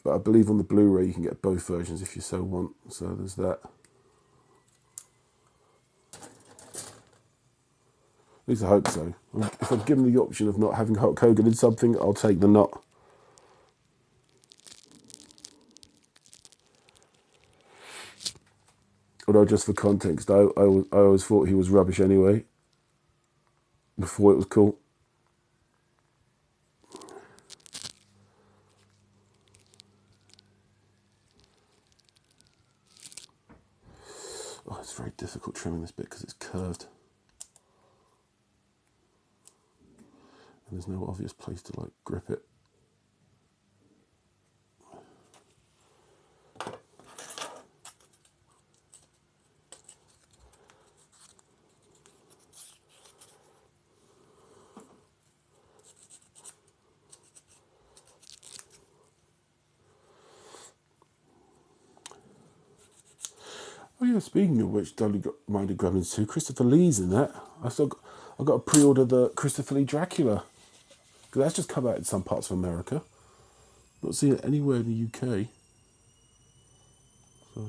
But I believe on the Blu-ray you can get both versions if you so want. So there's that. At least I hope so. If I'm given the option of not having Hulk Hogan in something, I'll take the not. Although just for context, I always thought he was rubbish anyway. Before it was cool. Oh, it's very difficult trimming this bit because it's curved. And there's no obvious place to like grip it. Oh yeah, speaking of which, Minded Gremlins 2, Christopher Lee's in that. I got to pre-order the Christopher Lee Dracula. Because that's just come out in some parts of America. Not seeing it anywhere in the UK. So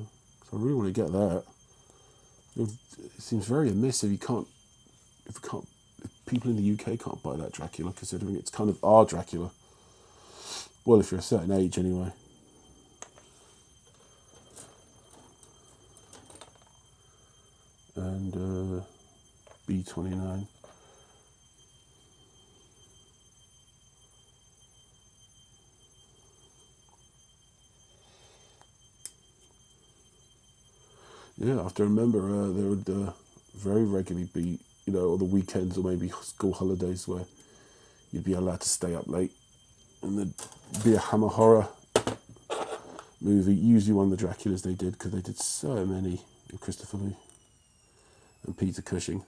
I really want to get that. It seems very amiss if people in the UK can't buy that Dracula, considering it's kind of our Dracula. Well, if you're a certain age anyway. And B29. Yeah, I have to remember there would very regularly be, on the weekends or maybe school holidays where you'd be allowed to stay up late, and there'd be a Hammer horror movie, usually one of the Draculas they did, because they did so many with Christopher Lee and Peter Cushing.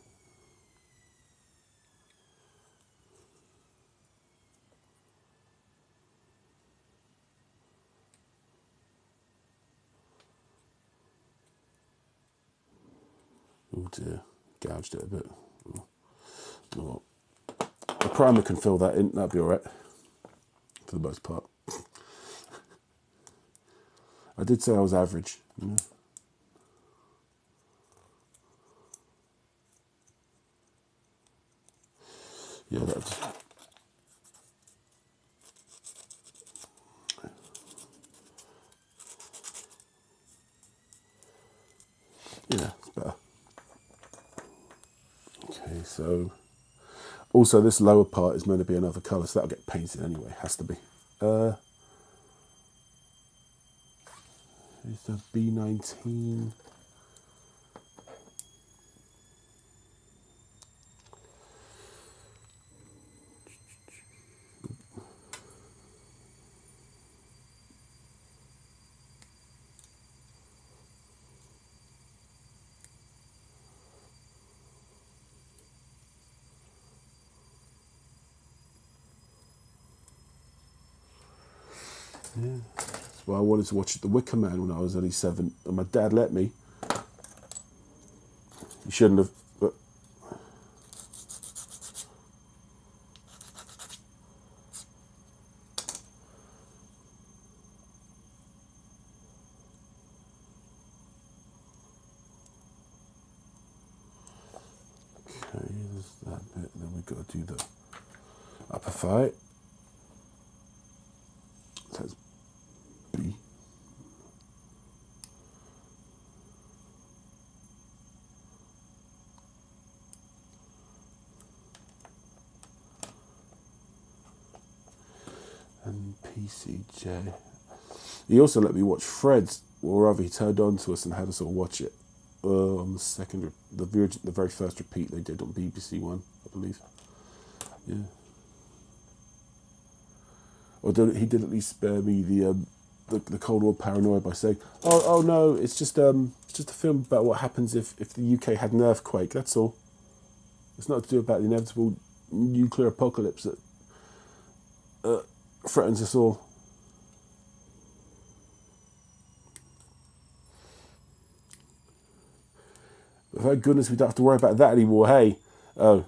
Oh dear, gouged it a bit. Oh. The primer can fill that in, that'd be alright, for the most part. I did say I was average, Yeah, that's... Yeah, it's better. Okay, so... Also, this lower part is meant to be another colour, so that'll get painted anyway, has to be. Here's the B19. Yeah, that's why I wanted to watch The Wicker Man when I was only 7, and my dad let me. He shouldn't have, but... Okay, there's that bit, and then we've got to do the upper thigh. So that's B. And PCJ. He also let me watch Fred's, or rather he turned on to us and had us all watch it on the second, the very first repeat they did on BBC One, I believe. Yeah. Although he did at least spare me the Cold War paranoia by saying, "Oh no, it's just a film about what happens if the UK had an earthquake. That's all. It's not to do about the inevitable nuclear apocalypse that threatens us all." But thank goodness we don't have to worry about that anymore. Hey, oh.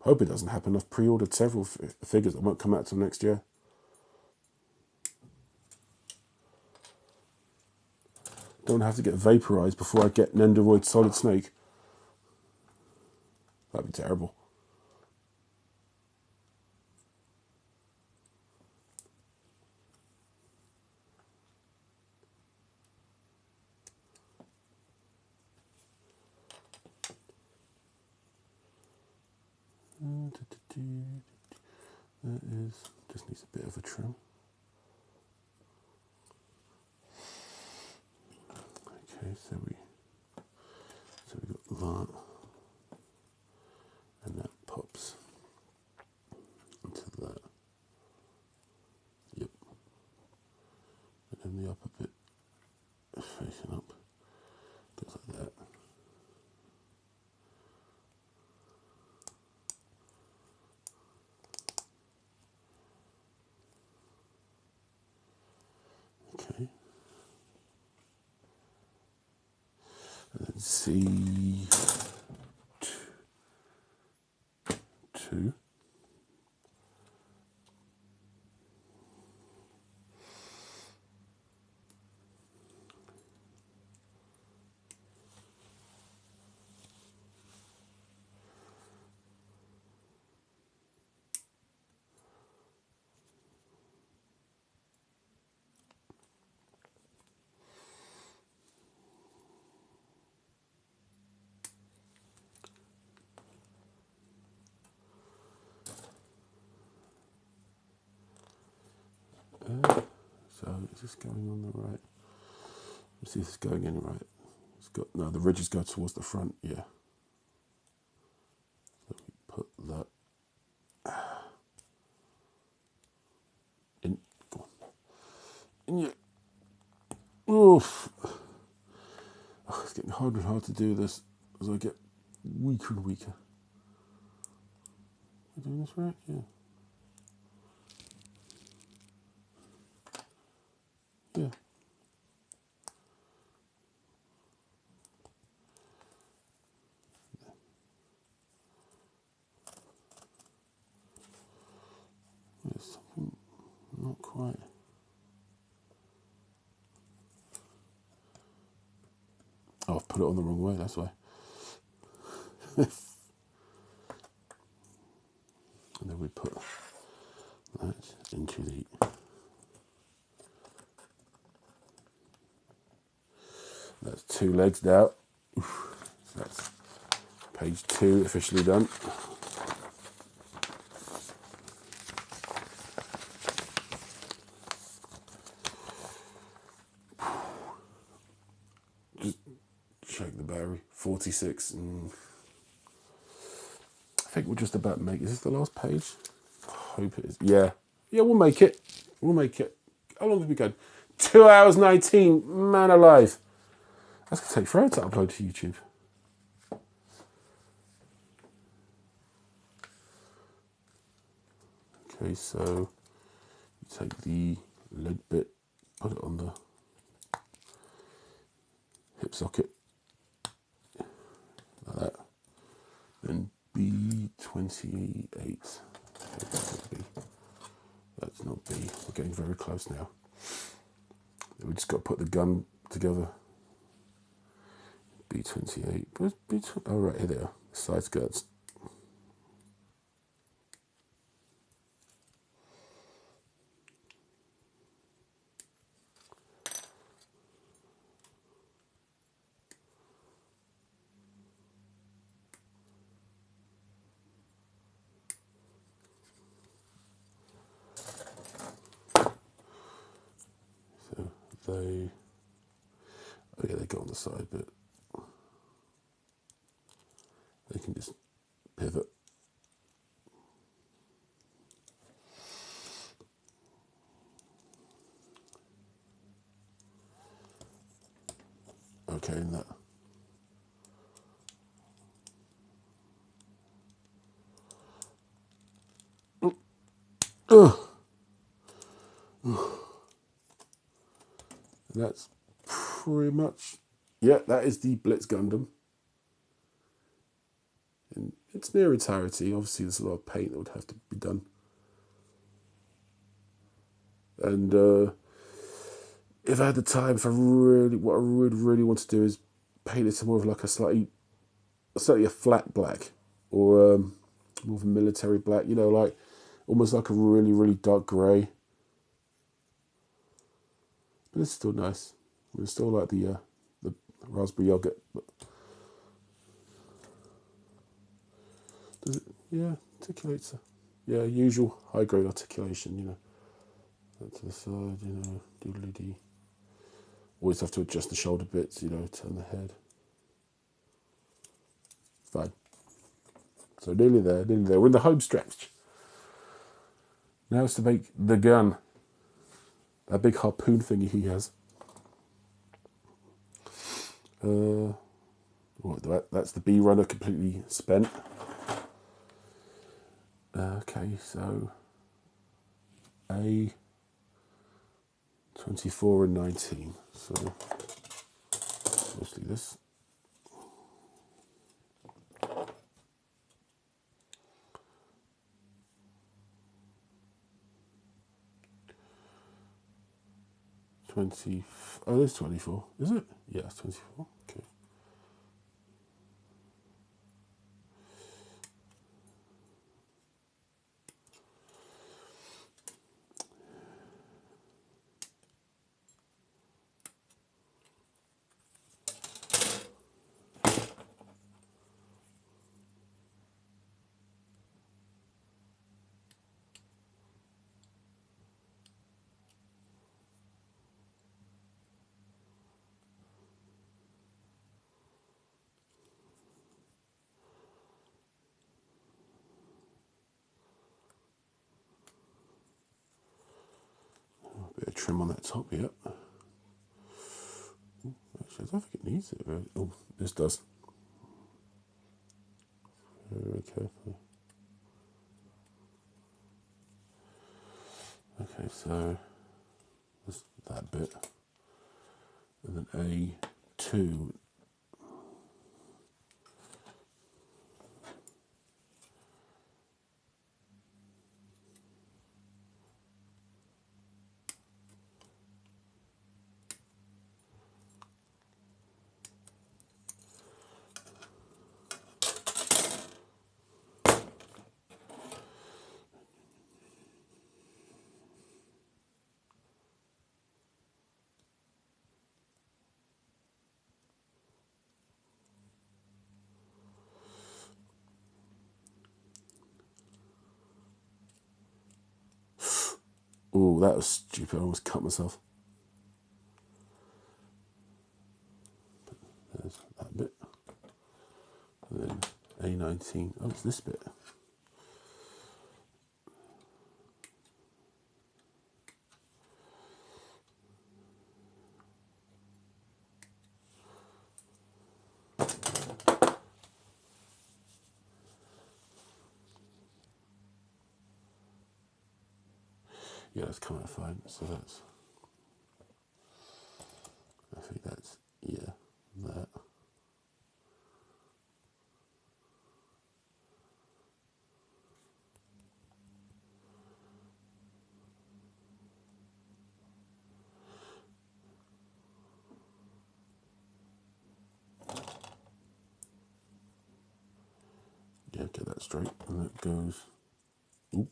Hope it doesn't happen. I've pre-ordered several figures that won't come out till next year. Don't have to get vaporized before I get an Endoroid Solid Snake. That'd be terrible. That is, just needs a bit of a trim. Okay, so we got that, and that pops into that. Yep. And then the upper bit facing up goes like that. Okay. And then C2. So is this going on the right? Let's see if it's going in right. It's got, no, the ridges go towards the front, yeah. So we put that in. Go on. In your, oof. Oh, it's getting harder and harder to do this as I get weaker and weaker. Am I doing this right? Yeah. Yeah. There's something not quite. Oh, I've put it on the wrong way, that's why. And then we put that into the. That's 2 legs down. Oof. So that's page 2 officially done. Just check the battery. 46. I think we're just about to make. Is this the last page? I hope it is. Yeah. Yeah, we'll make it. We'll make it. How long have we got? 2 hours 19. Man alive. That's going to take forever to upload to YouTube. Okay, so you take the leg bit, put it on the hip socket, like that. Then B28. That's not B. We're getting very close now. We just got to put the gun together. B28. Where's B28? Oh, right, here they are. Side skirts. So they. Oh, yeah, they go on the side, but they can just pivot. Okay, and that. That's pretty much, yeah, that is the Blitz Gundam. And it's near entirety. Obviously, there's a lot of paint that would have to be done. And if I had the time, what I really want to do is paint it to more of like a slightly a flat black, or more of a military black, you know, like almost like a really dark grey. But it's still nice. It's still like the raspberry yogurt. But Does it? Yeah, articulates. Yeah, usual high grade articulation, you know. That to the side, you know, doodly dee. Always have to adjust the shoulder bits, you know, turn the head. Fine. So nearly there, nearly there. We're in the home stretch. Now it's to make the gun. That big harpoon thingy he has. That's the B runner completely spent. Okay, so A 24 and 19. So mostly this. Oh, there's 24. Is it? Yeah, it's 24. Okay. Bit of trim on that top, yeah. Actually, I don't think it needs it. Oh, this does. Very carefully. Okay, so that's that bit. And then A2. Oh, that was stupid. I almost cut myself. There's that bit. And then A19. Oh, it's this bit. Yeah, that's coming out fine. So that's, I think that's, yeah, that. Yeah, get that straight. And that goes, oop,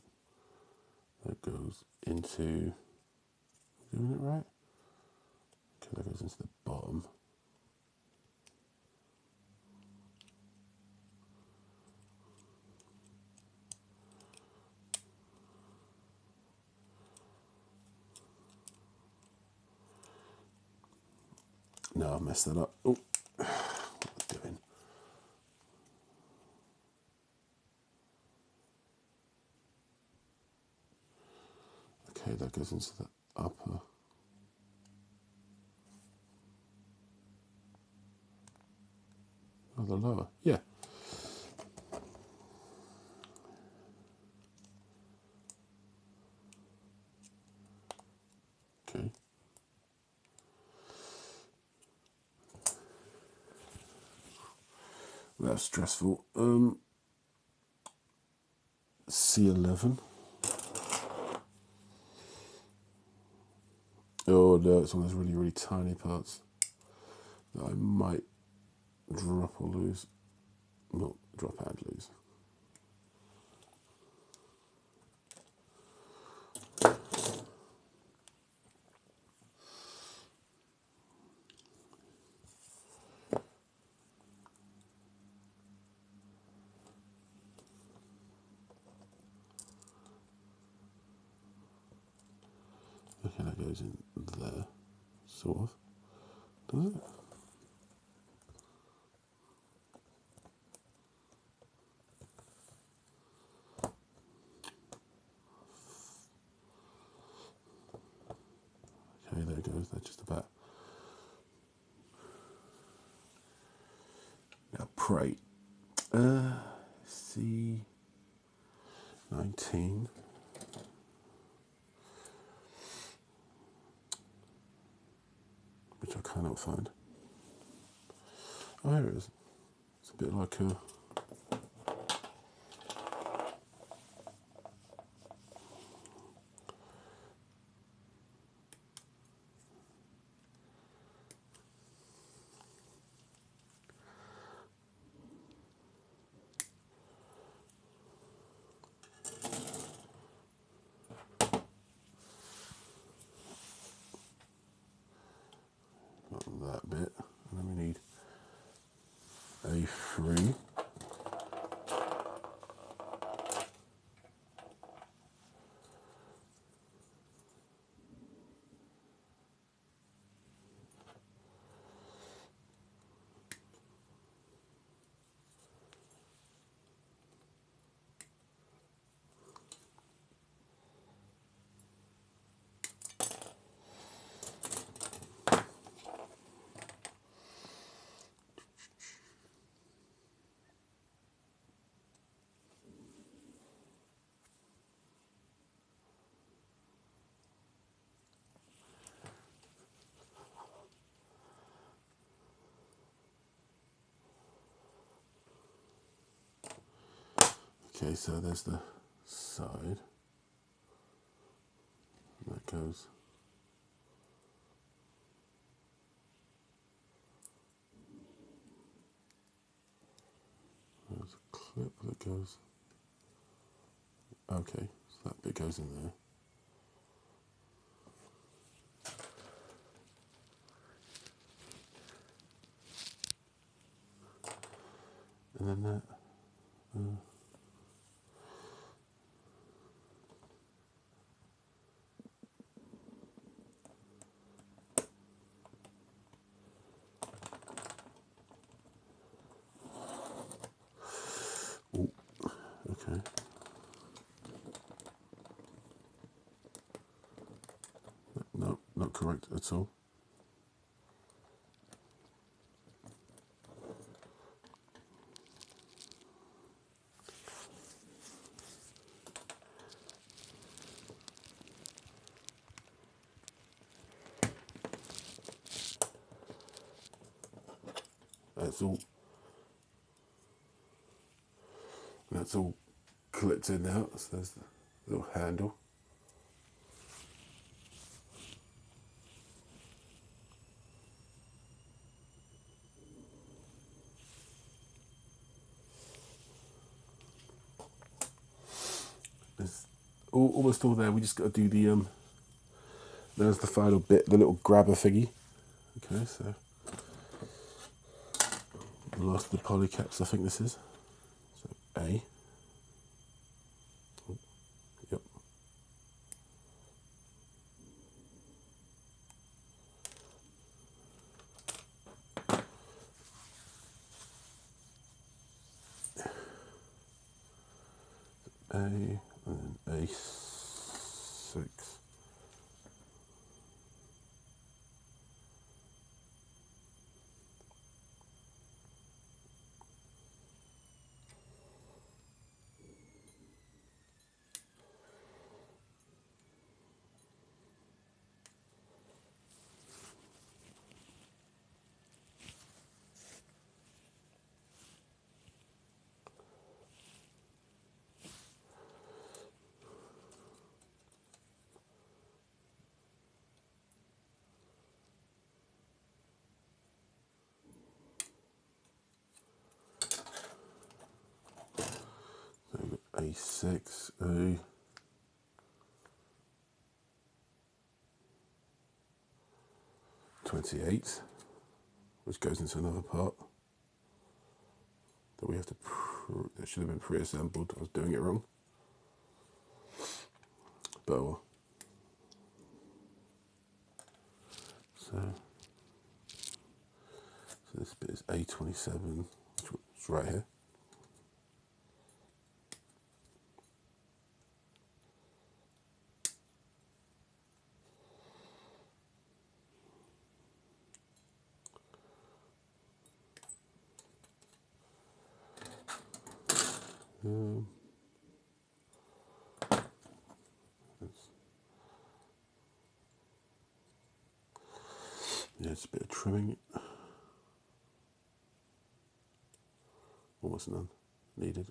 that goes into, doing it right? Okay, that goes into the bottom. No, I messed that up. Oh, what am I doing? Okay, that goes into the upper. Oh, the lower. Yeah. Okay. That's stressful. C11. Oh no, it's one of those really, really tiny parts that I might drop or lose. Not drop and lose. goes in there, sort of. Does it? Okay, there it goes. That's just about. Now, pray. C19. Which I cannot find. Oh, here it is. It's a bit like a. That bit, and then we need A3. Okay, so there's the side. That goes. There's a clip that goes. Okay, so that bit goes in there. And then that. Oh, okay. No, not correct at all. That's all clipped in now. So there's the little handle. It's almost all there. We just got to do the there's the final bit, the little grabber thingy. Okay, so the last of the polycaps, I think this is. So A. Oh, yep. A and then A6. A6, A, 28, which goes into another part that we have to, that should have been pre-assembled. I was doing it wrong. But So this bit is A27, which is right here. Yeah, it's a bit of trimming. Almost none needed.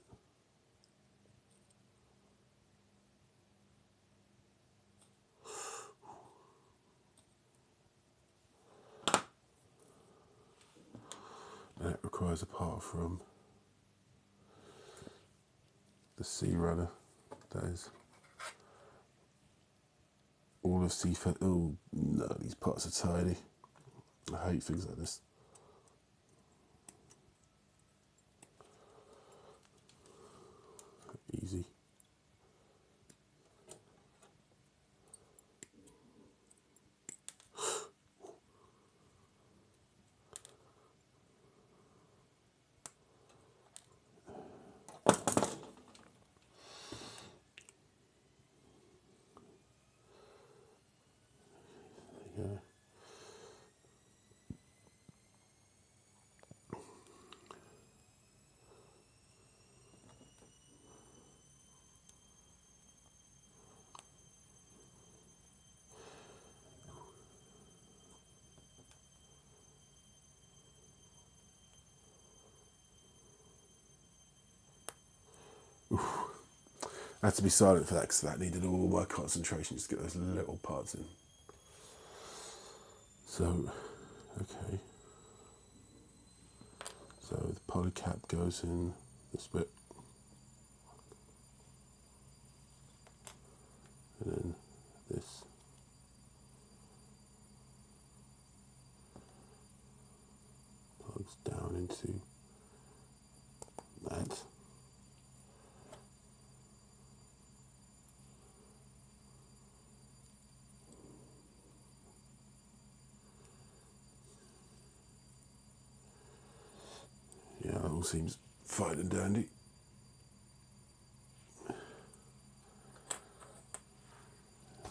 And it requires a part from the C runner. That is all of C. Oh no, these parts are tiny. I hate things like this. Easy. Yeah. I had to be silent for that because that needed all my concentration just to get those little parts in. So, okay. So the poly cap goes in this bit. And then this. Plugs down into that. Yeah, that all seems fine and dandy.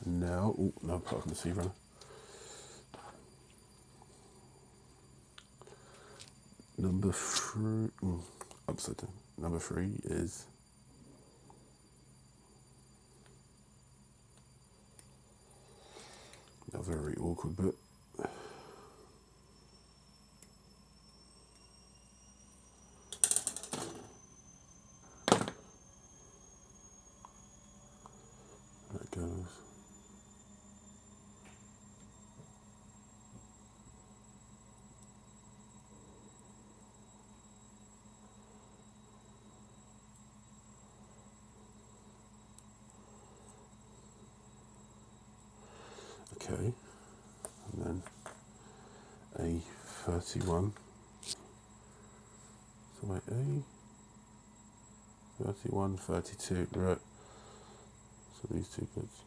Now, oh, no, apart from the C runner. Number three, upside down. Number 3 is a very awkward bit. That goes. Okay, and then a 31. So wait, a 31, 32, right. So these two bits.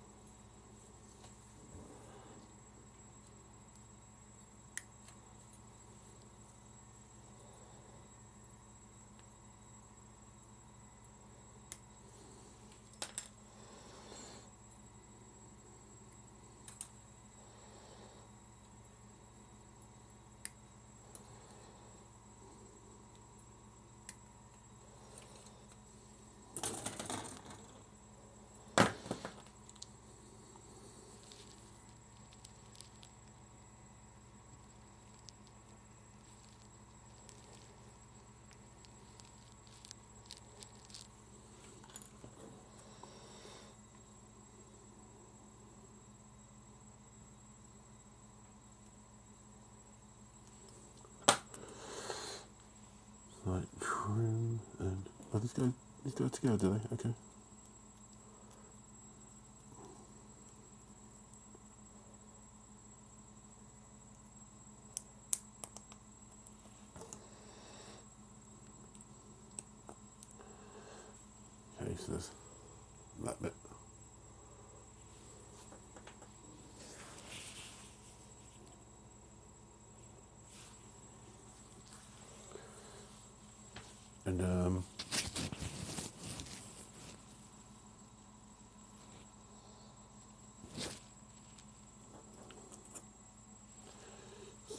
Like trim and oh, these go together, do they? Okay. Okay, so there's that bit.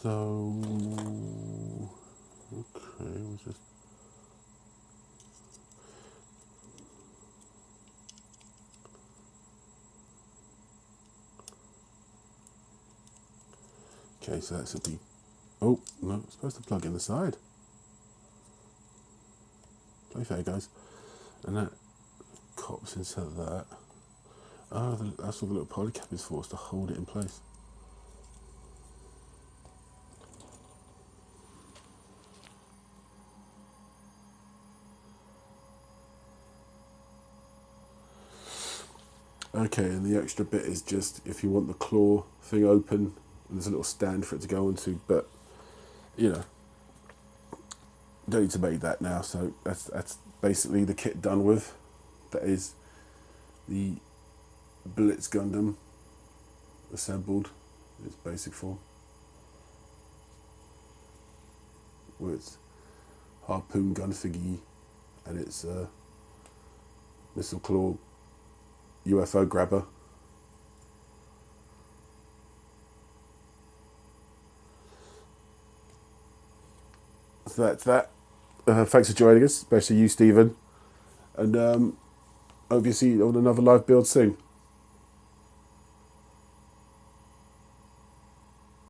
So, okay, what's this? Okay, so that's a big. Oh no, it's supposed to plug in the side. Play fair, guys, and that cops into that. Oh, that's what the little polycap is for, is to hold it in place. Okay, and the extra bit is just if you want the claw thing open, there's a little stand for it to go onto, but you know, don't need to make that now. So that's basically the kit done with. That is the Blitz Gundam assembled in its basic form, with its harpoon gun thingy and its missile claw UFO grabber. So that's that. Thanks for joining us, especially you, Stephen. And hope you see you on another live build soon.